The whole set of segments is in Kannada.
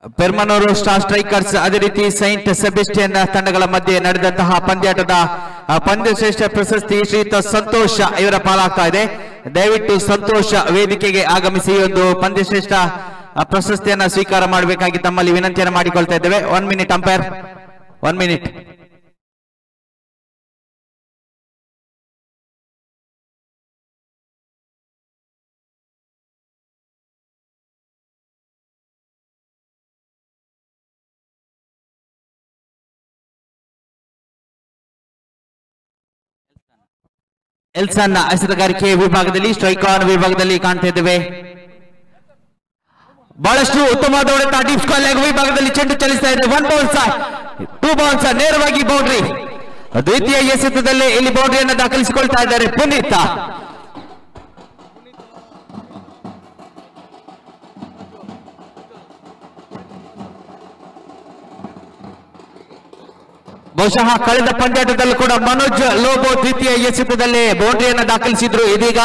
ಪೆರ್ಮನೂರು ಸ್ಟಾರ್ ಸ್ಟ್ರೈಕರ್ಸ್ ಅದೇ ರೀತಿ ಸೈಂಟ್ ಸೆಬೆಸ್ಟಿಯನ್ ತಂಡಗಳ ಮಧ್ಯೆ ನಡೆದಂತಹ ಪಂದ್ಯಾಟದ ಪಂದ್ಯಶ್ರೇಷ್ಠ ಪ್ರಶಸ್ತಿ ಶ್ರೀಯುತ ಸಂತೋಷ ಇವರ ಪಾಲಾಗ್ತಾ ಇದೆ. ದಯವಿಟ್ಟು ಸಂತೋಷ ವೇದಿಕೆಗೆ ಆಗಮಿಸಿ ಒಂದು ಪಂದ್ಯಶ್ರೇಷ್ಠ ಪ್ರಶಸ್ತಿಯನ್ನ ಸ್ವೀಕಾರ ಮಾಡಬೇಕಾಗಿ ತಮ್ಮಲ್ಲಿ ವಿನಂತಿಯನ್ನು ಮಾಡಿಕೊಳ್ತಾ ಇದ್ದೇವೆ. 1 ಮಿನಿಟ್ ಅಂಪೈರ್, 1 ಮಿನಿಟ್. ಎಲ್ಸನ್ ಎಸೆತಗಾರಿಕೆ ವಿಭಾಗದಲ್ಲಿ ಸ್ಟ್ರೈಕ್ ಆನ್ ವಿಭಾಗದಲ್ಲಿ ಕಾಣ್ತಾ ಇದ್ದೇವೆ. ಬಹಳಷ್ಟು ಉತ್ತಮವಾದ ಹೊಡೆತ ಡೀಪ್ ಸ್ಕ್ವೇರ್ ಲೆಗ್ ವಿಭಾಗದಲ್ಲಿ ಚೆಂಡು ಚಲಿಸ್ತಾ ಇದೆ. 1 ಬೌನ್ಸ್ 2 ಬೌನ್ಸ್ ನೇರವಾಗಿ ಬೌಂಡ್ರಿ. ದ್ವಿತೀಯ ಎಸೆತದಲ್ಲೇ ಇಲ್ಲಿ ಬೌಂಡ್ರಿಯನ್ನು ದಾಖಲಿಸಿಕೊಳ್ತಾ ಇದ್ದಾರೆ ಪುನೀತ್. ಬಹುಶಃ ಕಳೆದ ಪಂದ್ಯಾಟದಲ್ಲೂ ಕೂಡ ಮನೋಜ್ ಲೋಬೋ ದ್ವಿತೀಯ ಎಸೆತದಲ್ಲೇ ಬೌಂಡ್ರಿಯನ್ನು ದಾಖಲಿಸಿದ್ರು. ಇದೀಗ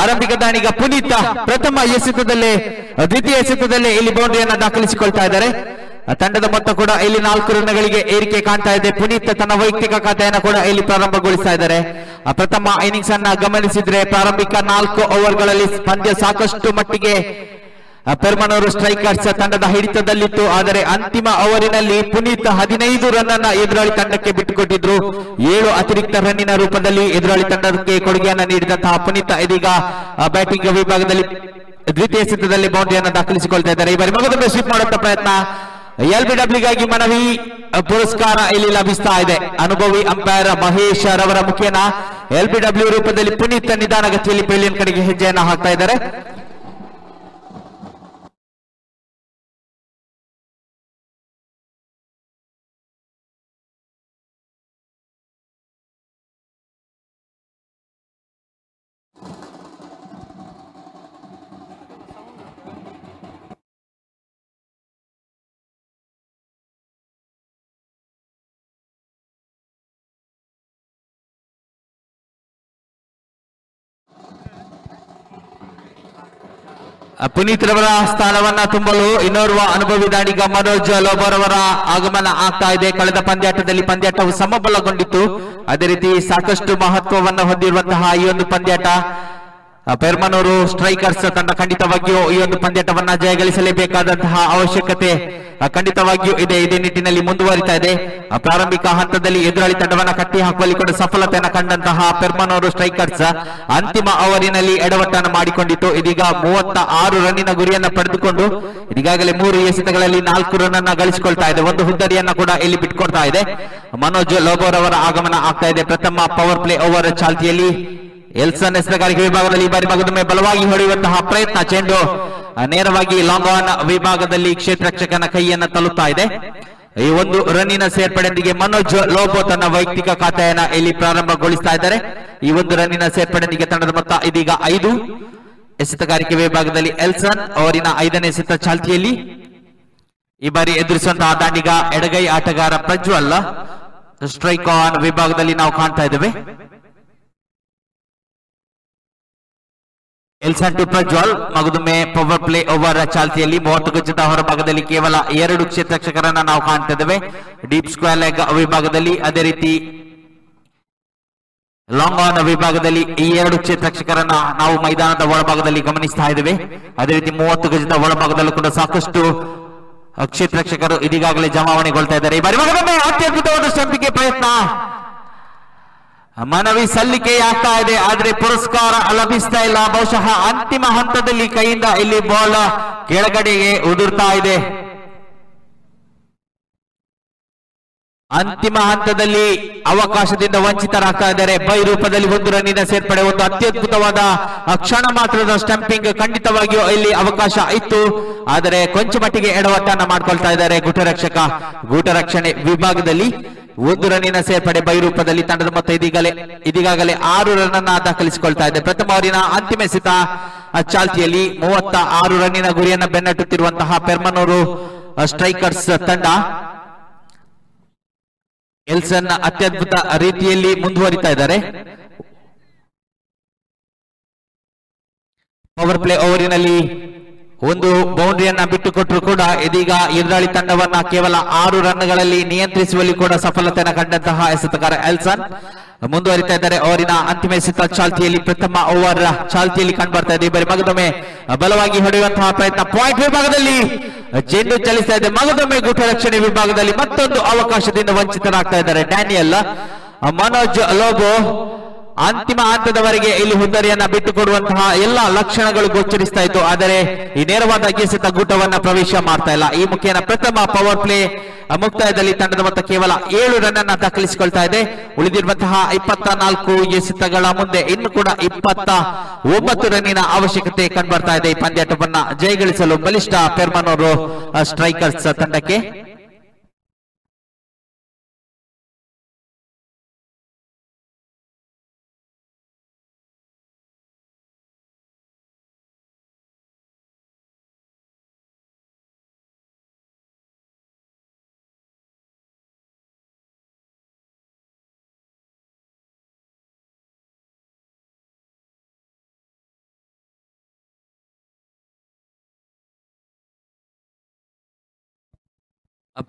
ಆರಂಭಿಕ ದಾಣಿಗ ಪುನೀತ್ ಪ್ರಥಮ ಎಸೆತದಲ್ಲೇ ದ್ವಿತೀಯ ಎಸೆತದಲ್ಲೇ ಇಲ್ಲಿ ಬೌಂಡ್ರಿಯನ್ನು ದಾಖಲಿಸಿಕೊಳ್ತಾ ಇದ್ದಾರೆ. ತಂಡದ ಮೊತ್ತ ಕೂಡ ಇಲ್ಲಿ 4 ರನ್ಗಳಿಗೆ ಏರಿಕೆ ಕಾಣ್ತಾ ಇದೆ. ಪುನೀತ್ ತನ್ನ ವೈಯಕ್ತಿಕ ಖಾತೆಯನ್ನು ಕೂಡ ಇಲ್ಲಿ ಪ್ರಾರಂಭಗೊಳಿಸ್ತಾ ಇದ್ದಾರೆ. ಪ್ರಥಮ ಇನ್ನಿಂಗ್ಸ್ ಅನ್ನ ಗಮನಿಸಿದ್ರೆ ಪ್ರಾರಂಭಿಕ 4 ಓವರ್ಗಳಲ್ಲಿ ಪಂದ್ಯ ಸಾಕಷ್ಟು ಮಟ್ಟಿಗೆ ಪೆರ್ಮನೂರು ಸ್ಟ್ರೈಕರ್ಸ್ ತಂಡದ ಹಿಡಿತದಲ್ಲಿತ್ತು. ಆದರೆ ಅಂತಿಮ ಓವರಿನಲ್ಲಿ ಪುನೀತ್ 15 ರನ್ ಅನ್ನ ಎದುರಾಳಿ ತಂಡಕ್ಕೆ ಬಿಟ್ಟುಕೊಟ್ಟಿದ್ರು. 7 ಅತಿರಿಕ್ತ ರನ್ನಿನ ರೂಪದಲ್ಲಿ ಎದುರಾಳಿ ತಂಡಕ್ಕೆ ಕೊಡುಗೆಯನ್ನು ನೀಡಿದಂತಹ ಪುನೀತ್ ಇದೀಗ ಬ್ಯಾಟಿಂಗ್ ವಿಭಾಗದಲ್ಲಿ ದ್ವಿತೀಯ ಎಸೆತದಲ್ಲಿ ಬೌಂಡ್ರಿಯನ್ನು ದಾಖಲಿಸಿಕೊಳ್ತಾ ಇದ್ದಾರೆ. ಈ ಬಾರಿ ಮಗದೊಮ್ಮೆ ಸ್ವೀಪ್ ಮಾಡುವಂತ ಪ್ರಯತ್ನ. LBWಗಾಗಿ ಮನವಿ ಪುರಸ್ಕಾರ ಇಲ್ಲಿ ಲಭಿಸ್ತಾ ಇದೆ. ಅನುಭವಿ ಅಂಪೈರ್ ಮಹೇಶ್ ರವರ ಮುಖೇನ LBW ರೂಪದಲ್ಲಿ ಪುನೀತ್ ನಿಧಾನಗತಿಯಲ್ಲಿ ಪೆವಿಲಿಯನ್ ಕಡೆಗೆ ಹೆಜ್ಜೆಯನ್ನು ಹಾಕ್ತಾ ಇದ್ದಾರೆ. ಪುನೀತ್ ರವರ ಸ್ಥಾನವನ್ನ ತುಂಬಲು ಇನ್ನೋರ್ವ ಅನುಭವಿ ದಾಣಿಗ ಮನೋಜ್ ಲೋಬೋರವರ ಆಗಮನ ಆಗ್ತಾ ಇದೆ. ಕಳೆದ ಪಂದ್ಯಾಟದಲ್ಲಿ ಪಂದ್ಯಾಟವು ಸಮಬಲಗೊಂಡಿತ್ತು. ಅದೇ ರೀತಿ ಸಾಕಷ್ಟು ಮಹತ್ವವನ್ನು ಹೊಂದಿರುವಂತಹ ಈ ಒಂದು ಪಂದ್ಯಾಟ ಪೆರ್ಮನೂರು ಸ್ಟ್ರೈಕರ್ಸ್ ತಂಡ ಖಂಡಿತವಾಗಿಯೂ ಈ ಒಂದು ಪಂದ್ಯಾಟವನ್ನ ಜಯಗಳಿಸಲೇಬೇಕಾದಂತಹ ಅವಶ್ಯಕತೆ ಖಂಡಿತವಾಗಿಯೂ ಇದೆ. ಇದೇ ನಿಟ್ಟಿನಲ್ಲಿ ಮುಂದುವರಿತಾ ಇದೆ. ಪ್ರಾರಂಭಿಕ ಹಂತದಲ್ಲಿ ಎದುರಾಳಿ ತಂಡವನ್ನ ಕಟ್ಟಿ ಹಾಕುವಲ್ಲಿ ಕೂಡ ಸಫಲತೆಯನ್ನು ಕಂಡಂತಹ ಪೆರ್ಮನೂರು ಸ್ಟ್ರೈಕರ್ಸ್ ಅಂತಿಮ ಓವರಿನಲ್ಲಿ ಎಡವಟ್ಟನ್ನು ಮಾಡಿಕೊಂಡಿತ್ತು. ಇದೀಗ 36 ರನ್ನಿನ ಗುರಿಯನ್ನ ಪಡೆದುಕೊಂಡು ಈಗಾಗಲೇ 3 ಎಸೆತಗಳಲ್ಲಿ 4 ರನ್ ಅನ್ನ ಗಳಿಸಿಕೊಳ್ತಾ ಇದೆ. ಒಂದು ಹುದ್ದರಿಯನ್ನ ಕೂಡ ಇಲ್ಲಿ ಬಿಟ್ಕೊಡ್ತಾ ಇದೆ. ಮನೋಜ್ ಲೋಬೋರವರ ಆಗಮನ ಆಗ್ತಾ ಇದೆ. ಪ್ರಥಮ ಪವರ್ ಪ್ಲೇ ಓವರ್ ಚಾಲ್ತಿಯಲ್ಲಿ ಎಲ್ಸನ್ ಎಸೆತಗಾರಿಕೆ ವಿಭಾಗದಲ್ಲಿ ಈ ಬಾರಿ ಮಗದೊಮ್ಮೆ ಬಲವಾಗಿ ಹೊಡೆಯುವಂತಹ ಪ್ರಯತ್ನ. ಚೆಂಡು ನೇರವಾಗಿ ಲಾಂಗ್ ಆನ್ ವಿಭಾಗದಲ್ಲಿ ಕ್ಷೇತ್ರರಕ್ಷಕನ ಕೈಯನ್ನ ತಲುಪ್ತಾ ಇದೆ. ಈ ಒಂದು ರನ್ನಿನ ಸೇರ್ಪಡೆಯೊಂದಿಗೆ ಮನೋಜ್ ಲೋಬೋ ತನ್ನ ವೈಯಕ್ತಿಕ ಖಾತೆಯನ್ನ ಇಲ್ಲಿ ಪ್ರಾರಂಭಗೊಳಿಸ್ತಾ ಇದ್ದಾರೆ. ಈ ಒಂದು ರನ್ನಿನ ಸೇರ್ಪಡೆಯೊಂದಿಗೆ ತಂಡದ ಮೊತ್ತ ಇದೀಗ 5. ಎಸೆತಗಾರಿಕೆ ವಿಭಾಗದಲ್ಲಿ ಎಲ್ಸನ್ ಅವರಿನ 5ನೇ ಎಸೆತ ಚಾಲ್ತಿಯಲ್ಲಿ ಈ ಬಾರಿ ಎದುರಿಸುವಂತಹ ದಾಂಡಿಗ ಎಡಗೈ ಆಟಗಾರ ಪ್ರಜ್ವಲ್. ಸ್ಟ್ರೈಕ್ ಆನ್ ವಿಭಾಗದಲ್ಲಿ ನಾವು ಕಾಣ್ತಾ ಇದ್ದೇವೆ. ಎಲ್ಸನ್ ಟು ಪ್ರಜ್ವಲ್ ಮಗದೊಮ್ಮೆ ಪವರ್ ಪ್ಲೇ ಓವರ್ ಚಾಲ್ತಿಯಲ್ಲಿ 30 ಗಜದ ಹೊರಭಾಗದಲ್ಲಿ ಕೇವಲ 2 ಕ್ಷೇತ್ರರಕ್ಷಕರನ್ನ ನಾವು ಕಾಣ್ತಾ ಇದ್ದೇವೆ. ಡೀಪ್ ಸ್ಕ್ವೇರ್ ಲೆಗ್ ವಿಭಾಗದಲ್ಲಿ ಅದೇ ರೀತಿ ಲಾಂಗ್ ಆನ್ ವಿಭಾಗದಲ್ಲಿ ಈ 2 ಕ್ಷೇತ್ರರಕ್ಷಕರನ್ನ ನಾವು ಮೈದಾನದ ಒಳಭಾಗದಲ್ಲಿ ಗಮನಿಸ್ತಾ ಇದ್ದೇವೆ. ಅದೇ ರೀತಿ 30 ಗಜದ ಒಳಭಾಗದಲ್ಲೂ ಕೂಡ ಸಾಕಷ್ಟು ಕ್ಷೇತ್ರರಕ್ಷಕರು ಇದೀಗಾಗಲೇ ಜಮಾವಣೆಗೊಳ್ತಾ ಇದ್ದಾರೆ. ಈ ಬಾರಿ ಮಗದೊಮ್ಮೆ ಅತ್ಯದ್ಭುತವಾದ ಸ್ಟಂಪಿಗೆ ಪ್ರಯತ್ನ. ಮನವಿ ಸಲ್ಲಿಕೆಯಾಗ್ತಾ ಇದೆ, ಆದ್ರೆ ಪುರಸ್ಕಾರ ಲಭಿಸ್ತಾ ಇಲ್ಲ. ಬಹುಶಃ ಅಂತಿಮ ಹಂತದಲ್ಲಿ ಕೈಯಿಂದ ಇಲ್ಲಿ ಬಾಲ್ ಕೆಳಗಡೆಗೆ ಉದುರ್ತಾ ಇದೆ. ಅಂತಿಮ ಹಂತದಲ್ಲಿ ಅವಕಾಶದಿಂದ ವಂಚಿತರಾಗ್ತಾ ಇದ್ದಾರೆ. ಬೈ ರೂಪದಲ್ಲಿ 1 ರನ್ನಿನ ಸೇರ್ಪಡೆ, ಒಂದು ಅತ್ಯದ್ಭುತವಾದ ಕ್ಷಣ ಮಾತ್ರದ ಸ್ಟಂಪಿಂಗ್. ಖಂಡಿತವಾಗಿಯೂ ಇಲ್ಲಿ ಅವಕಾಶ ಇತ್ತು, ಆದರೆ ಕೊಂಚ ಮಟ್ಟಿಗೆ ಎಡವಟ್ಟನ್ನ ಮಾಡ್ಕೊಳ್ತಾ ಇದ್ದಾರೆ ಗೂಟರಕ್ಷಣೆ ವಿಭಾಗದಲ್ಲಿ. 1 ರನ್ನಿನ ಸೇರ್ಪಡೆ ಬೈ ರೂಪದಲ್ಲಿ ತಂಡದ ಮೊತ್ತ ಇದೀಗಾಗಲೇ 6 ರನ್ ಅನ್ನ ದಾಖಲಿಸಿಕೊಳ್ತಾ ಇದೆ. ಪ್ರಥಮ ಓವರಿನ ಅಂತಿಮ ಎಸೆತ ಚಾಲ್ತಿಯಲ್ಲಿ 36 ರನ್ನಿನ ಗುರಿಯನ್ನ ಬೆನ್ನಟ್ಟುತ್ತಿರುವಂತಹ ಪೆರ್ಮನೂರು ಸ್ಟ್ರೈಕರ್ಸ್ ತಂಡ ಎಲ್ಸನ್ ಅತ್ಯದ್ಭುತ ರೀತಿಯಲ್ಲಿ ಮುಂದುವರಿತಾ ಇದ್ದಾರೆ. ಪವರ್ ಪ್ಲೇ ಓವರಿನಲ್ಲಿ ಒಂದು ಬೌಂಡ್ರಿಯನ್ನ ಬಿಟ್ಟುಕೊಟ್ಟರು ಕೂಡ ಇದೀಗ ಎದುರಾಳಿ ತಂಡವನ್ನ ಕೇವಲ 6 ರನ್ಗಳಲ್ಲಿ ನಿಯಂತ್ರಿಸುವಲ್ಲಿ ಕೂಡ ಸಫಲತೆಯನ್ನು ಕಂಡಂತಹ ಎಸೆತಗಾರ ಎಲ್ಸನ್ ಮುಂದುವರಿತಾ ಇದ್ದಾರೆ. ಅವರಿನ ಅಂತಿಮ ಎಸೆತ ಚಾಲ್ತಿಯಲ್ಲಿ ಪ್ರಥಮ ಓವರ್ ಚಾಲ್ತಿಯಲ್ಲಿ ಕಂಡುಬರ್ತಾ ಇದೆ. ಬರೀ ಮಗದೊಮ್ಮೆ ಬಲವಾಗಿ ಹೊಡೆಯುವಂತಹ ಪ್ರಯತ್ನ. ಪಾಯಿಂಟ್ ವಿಭಾಗದಲ್ಲಿ ಚೆಂಡು ಚಲಿಸ್ತಾ ಇದೆ. ಮಗದೊಮ್ಮೆ ಗುಟ ರಕ್ಷಣೆ ವಿಭಾಗದಲ್ಲಿ ಮತ್ತೊಂದು ಅವಕಾಶದಿಂದ ವಂಚಿತರಾಗ್ತಾ ಇದ್ದಾರೆ ಡ್ಯಾನಿಯಲ್. ಮನೋಜ್ ಲೋಬೋ ಅಂತಿಮ ಹಂತದವರೆಗೆ ಇಲ್ಲಿ ಹುದ್ದರಿಯನ್ನ ಬಿಟ್ಟುಕೊಡುವಂತಹ ಎಲ್ಲಾ ಲಕ್ಷಣಗಳು ಗೋಚರಿಸ್ತಾ ಇತ್ತು. ಆದರೆ ಈ ನೇರವಾದ ಎಸೆತ ಗೂಟವನ್ನ ಪ್ರವೇಶ ಮಾಡ್ತಾ ಇಲ್ಲ. ಈ ಮುಖೇನ ಪ್ರಥಮ ಪವರ್ ಪ್ಲೇ ಮುಕ್ತಾಯದಲ್ಲಿ ತಂಡದ ಮೊತ್ತ ಕೇವಲ 7 ರನ್ ಅನ್ನ ದಾಖಲಿಸಿಕೊಳ್ತಾ ಇದೆ. ಉಳಿದಿರುವಂತಹ 24 ಎಸೆತಗಳ ಮುಂದೆ ಇನ್ನು ಕೂಡ 29 ರನ್ನಿನ ಅವಶ್ಯಕತೆ ಕಂಡುಬರ್ತಾ ಇದೆ. ಈ ಪಂದ್ಯಾಟವನ್ನ ಜಯಗಳಿಸಲು ಬಲಿಷ್ಠ ಪೆರ್ಮನೂರು ಸ್ಟ್ರೈಕರ್ಸ್ ತಂಡಕ್ಕೆ.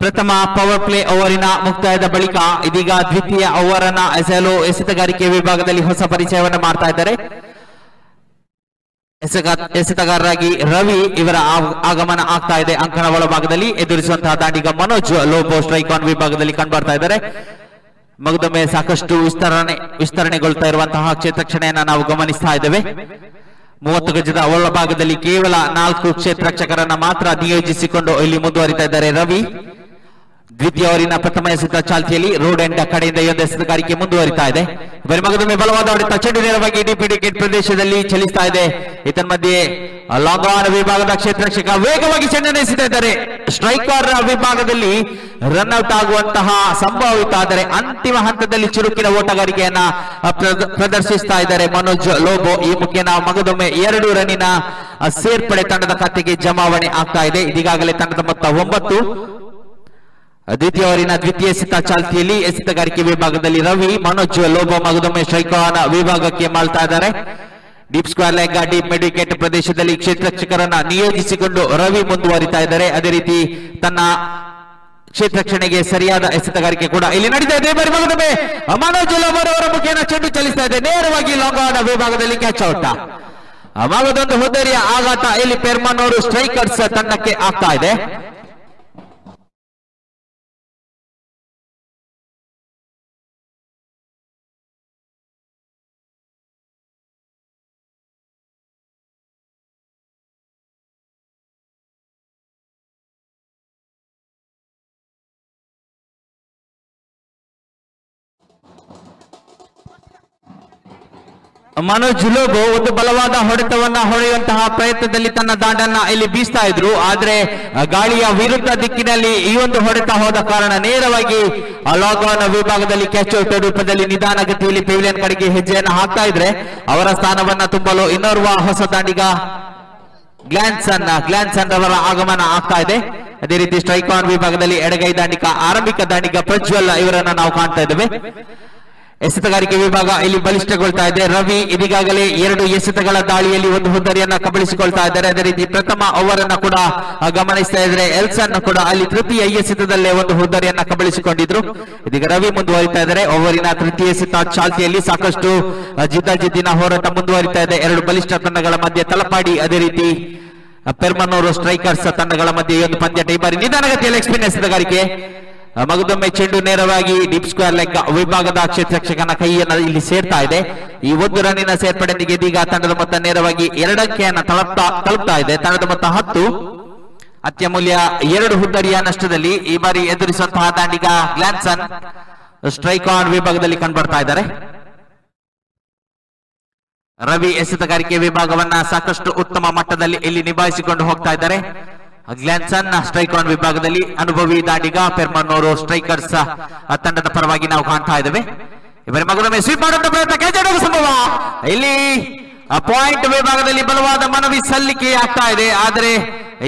ಪ್ರಥಮ ಪವರ್ ಪ್ಲೇ ಓವರಿನ ಮುಕ್ತಾಯದ ಬಳಿಕ ಇದೀಗ ದ್ವಿತೀಯ ಓವರ್ ಅನ್ನ ಎಸೆಯಲು ಎಸೆತಗಾರಿಕೆ ವಿಭಾಗದಲ್ಲಿ ಹೊಸ ಪರಿಚಯವನ್ನು ಮಾಡ್ತಾ ಇದ್ದಾರೆ. ಎಸೆತಗಾರರಾಗಿ ರವಿ ಇವರ ಆಗಮನ ಆಗ್ತಾ ಇದೆ. ಅಂಕಣ ಒಳಭಾಗದಲ್ಲಿ ಎದುರಿಸುವಂತಹ ದಾಂಡಿಗ ಮನೋಜ್ ಲೋಬೋ ಸ್ಟ್ರೈಕ್ ಆನ್ ವಿಭಾಗದಲ್ಲಿ ಕಂಡುಬರ್ತಾ ಇದ್ದಾರೆ. ಮಗದೊಮ್ಮೆ ಸಾಕಷ್ಟು ವಿಸ್ತರಣೆಗೊಳ್ತಾ ಇರುವಂತಹ ಕ್ಷೇತ್ರ ರಕ್ಷಣೆಯನ್ನ ನಾವು ಗಮನಿಸ್ತಾ ಇದ್ದೇವೆ. 30 ಗಜದ ಒಳಭಾಗದಲ್ಲಿ ಕೇವಲ 4 ಕ್ಷೇತ್ರ ರಕ್ಷಕರನ್ನ ಮಾತ್ರ ನಿಯೋಜಿಸಿಕೊಂಡು ಇಲ್ಲಿ ಮುಂದುವರಿತಾ ಇದ್ದಾರೆ ರವಿ. ದ್ವಿತೀಯ ಓವರಿನ ಪ್ರಥಮ ಎಸೆತ ಚಾಲ್ತಿಯಲ್ಲಿ ರೋಡ್ ಎಂಡ್ ಕಡೆಯಿಂದ ಈ ಒಂದು ಎಸೆತಗಾರಿಕೆ ಮುಂದುವರಿತಾ ಇದೆ. ಬರೀ ಮಗದೊಮ್ಮೆ ಬಲವಾದ ಹೊಡೆತ. ಚೆಂಡು ನೇರವಾಗಿ ಡಿಪಿ ವಿಕೆಟ್ ಪ್ರದೇಶದಲ್ಲಿ ಚಲಿಸ್ತಾ ಇದೆ. ಮಧ್ಯೆ ಲಾಂಗ್ ಆನ್ ವಿಭಾಗದ ಕ್ಷೇತ್ರ ರಕ್ಷಕ ವೇಗವಾಗಿ ಚೆಂಡನ್ನು ಎಸೆತಾ ಇದ್ದಾರೆ. ಸ್ಟ್ರೈಕರ್ ವಿಭಾಗದಲ್ಲಿ ರನ್ ಔಟ್ ಆಗುವಂತಹ ಸಂಭಾವಿತ, ಆದರೆ ಅಂತಿಮ ಹಂತದಲ್ಲಿ ಚುರುಕಿನ ಓಟಗಾರಿಕೆಯನ್ನ ಪ್ರದರ್ಶಿಸ್ತಾ ಇದ್ದಾರೆ ಮನೋಜ್ ಲೋಬೋ. ಈ ಮುಖೇನ ಮಗದೊಮ್ಮೆ 2 ರನ್ನಿನ ಸೇರ್ಪಡೆ ತಂಡದ ಖಾತೆಗೆ ಜಮಾವಣೆ ಆಗ್ತಾ ಇದೆ. ಇದೀಗಾಗಲೇ ತಂಡದ ಮೊತ್ತ 9. ದ್ವಿತೀಯ ಓವರಿನ ದ್ವಿತೀಯ ಎಸೆತ ಚಾಲ್ತಿಯಲ್ಲಿ ಎಸೆತಗಾರಿಕೆ ವಿಭಾಗದಲ್ಲಿ ರವಿ, ಮನೋಜ್ ಲೋಬೋ ಮಗದೊಮ್ಮೆ ಸ್ಟ್ರೈಕ್ ಆನ್ ವಿಭಾಗಕ್ಕೆ ಮಾಡ್ತಾ ಇದ್ದಾರೆ. Deep square leg deep mid wicket ಪ್ರದೇಶದಲ್ಲಿ ಕ್ಷೇತ್ರ ರಕ್ಷಕರನ್ನ ನಿಯೋಜಿಸಿಕೊಂಡು ರವಿ ಮುಂದುವರಿತಾ ಇದ್ದಾರೆ. ಅದೇ ರೀತಿ ತನ್ನ ಕ್ಷೇತ್ರ ರಕ್ಷಣೆಗೆ ಸರಿಯಾದ ಎಸೆತಗಾರಿಕೆ ಕೂಡ ಇಲ್ಲಿ ನಡೀತಾ ಇದೆ. ಬರೀ ಮಗದೊಮ್ಮೆ ಮನೋಜ್ ಲೋಬೋ ಅವರ ಮುಖೇನ ಚೆಂಡು ಚಲಿಸ್ತಾ ಇದೆ. ನೇರವಾಗಿ ಲಾಂಗ್ ಆನ್ ವಿಭಾಗದಲ್ಲಿ ಕ್ಯಾಚ್ ಔಟ್. ಮಗದೊಂದು ಹುದ್ದರಿಯ ಆಘಾತ ಇಲ್ಲಿ ಪೆರ್ಮನೂರು ಸ್ಟ್ರೈಕರ್ಸ್ ತಂಡಕ್ಕೆ ಆಗ್ತಾ ಇದೆ. ಮನೋಜ್ ಲೋಬೋ ಒಂದು ಬಲವಾದ ಹೊಡೆತವನ್ನ ಹೊಡೆಯುವಂತಹ ಪ್ರಯತ್ನದಲ್ಲಿ ತನ್ನ ದಾಂಡನ್ನ ಇಲ್ಲಿ ಬೀಸ್ತಾ ಇದ್ರು. ಆದ್ರೆ ಗಾಳಿಯ ವಿರುದ್ಧ ದಿಕ್ಕಿನಲ್ಲಿ ಈ ಒಂದು ಹೊಡೆತ ಹೋದ ಕಾರಣ ನೇರವಾಗಿ ಲಾಂಗ್ ಆನ್ ವಿಭಾಗದಲ್ಲಿ ಕ್ಯಾಚ್ ಔಟ್ ರೂಪದಲ್ಲಿ ನಿಧಾನಗತಿಯಲ್ಲಿ ಪೆವಿಲಿಯನ್ ಕಡೆಗೆ ಹೆಜ್ಜೆಯನ್ನು ಹಾಕ್ತಾ ಇದ್ರೆ ಅವರ ಸ್ಥಾನವನ್ನ ತುಂಬಲು ಇನ್ನೋರ್ವ ಹೊಸ ದಾಂಡಿಗ ಗ್ಲಾನ್ಸನ್ ಅವರ ಆಗಮನ ಆಗ್ತಾ ಇದೆ. ಅದೇ ರೀತಿ ಸ್ಟ್ರೈಕ್ ಆನ್ ವಿಭಾಗದಲ್ಲಿ ಎಡಗೈ ದಾಂಡಿಗ ಆರಂಭಿಕ ದಾಂಡಿಗ ಪ್ರಜ್ವಲ್ ಇವರನ್ನ ನಾವು ಕಾಣ್ತಾ ಇದ್ದೇವೆ. ಎಸೆತಗಾರಿಕೆ ವಿಭಾಗ ಇಲ್ಲಿ ಬಲಿಷ್ಠಗೊಳ್ತಾ ಇದೆ. ರವಿ ಇದೀಗಾಗಲೇ 2 ಎಸೆತಗಳ ದಾಳಿಯಲ್ಲಿ ಒಂದು ಹುದ್ದರಿಯನ್ನ ಕಬಳಿಸಿಕೊಳ್ತಾ ಇದ್ದಾರೆ. ಅದೇ ರೀತಿ ಪ್ರಥಮ ಓವರ್ ಅನ್ನ ಕೂಡ ಗಮನಿಸ್ತಾ ಇದ್ರೆ ಎಲ್ಸನ್ ಕೂಡ ಅಲ್ಲಿ ತೃತೀಯ ಎಸೆತದಲ್ಲೇ ಒಂದು ಹುದ್ದರಿಯನ್ನ ಕಬಳಿಸಿಕೊಂಡಿದ್ರು. ಇದೀಗ ರವಿ ಮುಂದುವರಿತಾ ಇದ್ದಾರೆ. ಓವರಿನ ತೃತೀಯ ಎಸೆತ ಚಾಲ್ತಿಯಲ್ಲಿ ಸಾಕಷ್ಟು ಜಿದ್ದಾಜಿದ್ದಿನ ಹೋರಾಟ ಮುಂದುವರಿತಾ ಇದೆ. 2 ಬಲಿಷ್ಠ ತಂಡಗಳ ಮಧ್ಯೆ ತಲಪಾಡಿ ಅದೇ ರೀತಿ ಪೆರ್ಮನೂರು ಸ್ಟ್ರೈಕರ್ಸ್ ತಂಡಗಳ ಮಧ್ಯೆ ಈ ಒಂದು ಪಂದ್ಯಾಟ. ಈ ಬಾರಿ ನಿಧಾನಗತಿಯಲ್ಲಿ ಎಕ್ಸ್ಪಿನ್ ಎಸೆತಗಾರಿಕೆ. ಮಗದೊಮ್ಮೆ ಚೆಂಡು ನೇರವಾಗಿ ಡೀಪ್ ಸ್ಕ್ವೇರ್ ಲೆಗ್ ವಿಭಾಗದ ಕ್ಷೇತ್ರ ರಕ್ಷಕನ ಕೈಯನ್ನು ಇಲ್ಲಿ ಸೇರ್ತಾ ಇದೆ. ಈ 1 ರನ್ನಿನ ಸೇರ್ಪಡೆಯೊಂದಿಗೆ ಇದೀಗ ತಂಡದ ಮೊತ್ತ ನೇರವಾಗಿ 2 ಅಂಕೆಯನ್ನು ತಲುಪ್ತಾ ಇದೆ. ತಂಡದ ಮೊತ್ತ 10. ಅತ್ಯಮೂಲ್ಯ 2 ಹುದ್ದರಿಯ ನಷ್ಟದಲ್ಲಿ ಈ ಬಾರಿ ಎದುರಿಸುವಂತಹ ದಾಂಡಿಗ ಗ್ಲಾನ್ಸನ್ ಸ್ಟ್ರೈಕ್ ಆನ್ ವಿಭಾಗದಲ್ಲಿ ಕಂಡುಬರ್ತಾ ಇದ್ದಾರೆ. ರವಿ ಎಸೆತಗಾರಿಕೆ ವಿಭಾಗವನ್ನ ಸಾಕಷ್ಟು ಉತ್ತಮ ಮಟ್ಟದಲ್ಲಿ ಇಲ್ಲಿ ನಿಭಾಯಿಸಿಕೊಂಡು ಹೋಗ್ತಾ ಇದ್ದಾರೆ. ಗ್ಲಾನ್ಸನ್ ಸ್ಟ್ರೈಕ್ ಆನ್ ವಿಭಾಗದಲ್ಲಿ ಅನುಭವಿ ದಾಂಡಿಗ ಪೆರ್ಮನೂರು ಸ್ಟ್ರೈಕರ್ಸ್ ತಂಡದ ಪರವಾಗಿ ನಾವು ಕಾಣ್ತಾ ಇದ್ದೇವೆ. ಇವರ ಮಗದೊಮ್ಮೆ ಸ್ವೀಪ್ ಮಾಡುವಂತ ಪ್ರಯತ್ನ ಕ್ಯಾಚ್ ಆಗುವ ಸಂಭವ. ಇಲ್ಲಿ ಪಾಯಿಂಟ್ ವಿಭಾಗದಲ್ಲಿ ಬಲವಾದ ಮನವಿ ಸಲ್ಲಿಕೆ ಆಗ್ತಾ ಇದೆ. ಆದರೆ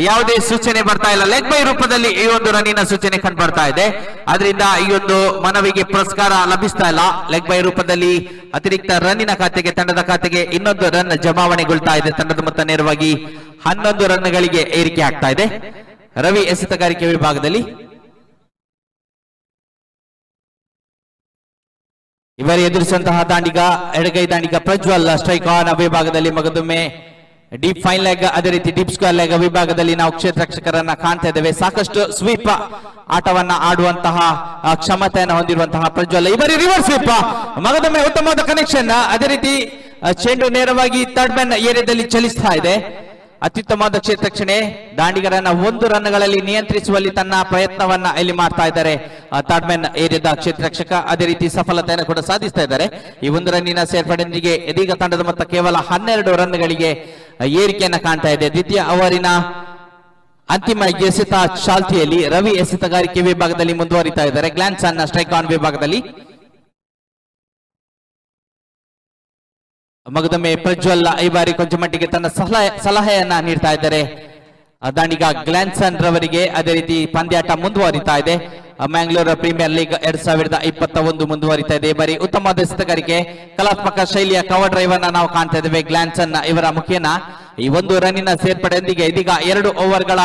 ಯಾವುದೇ ಸೂಚನೆ ಬರ್ತಾ ಇಲ್ಲ. ಲೆಗ್ ಬೈ ರೂಪದಲ್ಲಿ ಈ ಒಂದು ರನ್ನಿನ ಸೂಚನೆ ಕಂಡು ಬರ್ತಾ ಇದೆ. ಆದ್ರಿಂದ ಈ ಒಂದು ಮನವಿಗೆ ಪುರಸ್ಕಾರ ಲಭಿಸ್ತಾ ಇಲ್ಲ. ಲೆಗ್ ಬೈ ರೂಪದಲ್ಲಿ ಅತಿರಿಕ್ತ ರನ್ನಿನ ಖಾತೆಗೆ ತಂಡದ ಖಾತೆಗೆ ಇನ್ನೊಂದು ರನ್ ಜಮಾವಣೆಗೊಳ್ತಾ ಇದೆ. ತಂಡದ ಮೊತ್ತ ನೇರವಾಗಿ 11 ರನ್ಗಳಿಗೆ ಏರಿಕೆ ಆಗ್ತಾ ಇದೆ. ರವಿ ಎಸೆತಗಾರಿಕೆ ವಿಭಾಗದಲ್ಲಿ ಇವರು ಎದುರಿಸುವಂತಹ ದಾಂಡಿಗ ಎಡಗೈ ದಾಂಡಿಗ ಪ್ರಜ್ವಲ್ ಸ್ಟ್ರೈಕ್ ಆನ್ ವಿಭಾಗದಲ್ಲಿ ಮಗದೊಮ್ಮೆ ಡೀಪ್ ಫೈನ್ ಲೆಗ್, ಅದೇ ರೀತಿ ಡೀಪ್ ಸ್ಕ್ವೇರ್ ಲೆಗ್ ವಿಭಾಗದಲ್ಲಿ ನಾವು ಕ್ಷೇತ್ರ ರಕ್ಷಕರನ್ನ ಕಾಣ್ತಾ ಇದ್ದೇವೆ. ಸಾಕಷ್ಟು ಸ್ವೀಪ್ ಆಟವನ್ನ ಆಡುವಂತಹ ಕ್ಷಮತೆಯನ್ನು ಹೊಂದಿರುವಂತಹ ಪ್ರಜ್ವಲ್ ಇವರಿ ರಿವರ್ಸ್ ಸ್ವೀಪ್ ಮಗದೊಮ್ಮೆ ಉತ್ತಮವಾದ ಕನೆಕ್ಷನ್. ಅದೇ ರೀತಿ ಚೆಂಡು ನೇರವಾಗಿ ಥರ್ಡ್ ಮ್ಯಾನ್ ಏರಿಯಾದಲ್ಲಿ ಚಲಿಸ್ತಾ ಇದೆ. ಅತ್ಯುತ್ತಮವಾದ ಕ್ಷೇತ್ರ ರಕ್ಷಣೆ, ದಾಂಡಿಗರನ್ನ 1 ರನ್ಗಳಲ್ಲಿ ನಿಯಂತ್ರಿಸುವಲ್ಲಿ ತನ್ನ ಪ್ರಯತ್ನವನ್ನ ಇಲ್ಲಿ ಮಾಡ್ತಾ ಇದ್ದಾರೆ ಥರ್ಡ್ ಮ್ಯಾನ್ ಏರಿಯಾದ ಕ್ಷೇತ್ರ ರಕ್ಷಕ. ಅದೇ ರೀತಿ ಸಫಲತೆಯನ್ನು ಕೂಡ ಸಾಧಿಸ್ತಾ ಇದ್ದಾರೆ. ಈ 1 ರನ್ನಿನ ಸೇರ್ಪಡೆಯೊಂದಿಗೆ ಇದೀಗ ತಂಡದ ಮೊತ್ತ ಕೇವಲ 12 ರನ್ಗಳಿಗೆ ಏರಿಕೆಯನ್ನ ಕಾಣ್ತಾ ಇದೆ. ದ್ವಿತೀಯ ಓವರಿನ ಅಂತಿಮ ಎಸೆತ ಚಾಲ್ತಿಯಲ್ಲಿ ರವಿ ಎಸೆತಗಾರಿಕೆ ವಿಭಾಗದಲ್ಲಿ ಮುಂದುವರಿತಾ ಇದ್ದಾರೆ. ಗ್ಲಾನ್ಸನ್ ಸ್ಟ್ರೈಕ್ ಆನ್ ವಿಭಾಗದಲ್ಲಿ ಮಗದೊಮ್ಮೆ ಪ್ರಜ್ವಲ್ ಈ ಬಾರಿ ಕೊಂಚ ಮಟ್ಟಿಗೆ ತನ್ನ ಸಲಹೆಯನ್ನ ನೀಡ್ತಾ ಇದ್ದಾರೆ ದಾಂಡಿಗ ಗ್ಲಾನ್ಸನ್ ರವರಿಗೆ. ಅದೇ ರೀತಿ ಪಂದ್ಯಾಟ ಮುಂದುವರಿತಾ ಇದೆ. ಮ್ಯಾಂಗ್ಳೂರ್ ಪ್ರೀಮಿಯರ್ ಲೀಗ್ 2021 ಮುಂದುವರಿತಾ ಇದೆ. ಈ ಬಾರಿ ಉತ್ತಮವಾದ ಎಸೆತಗಾರಿಕೆ, ಕಲಾತ್ಮಕ ಶೈಲಿಯ ಕವರ್ ಡ್ರೈವ್ ಅನ್ನ ನಾವು ಕಾಣ್ತಾ ಇದ್ದೇವೆ ಗ್ಲಾನ್ಸನ್ ಇವರ ಮುಖೇನ. ಈ 1 ರನ್ನಿನ ಸೇರ್ಪಡೆಯೊಂದಿಗೆ ಇದೀಗ 2 ಓವರ್ಗಳ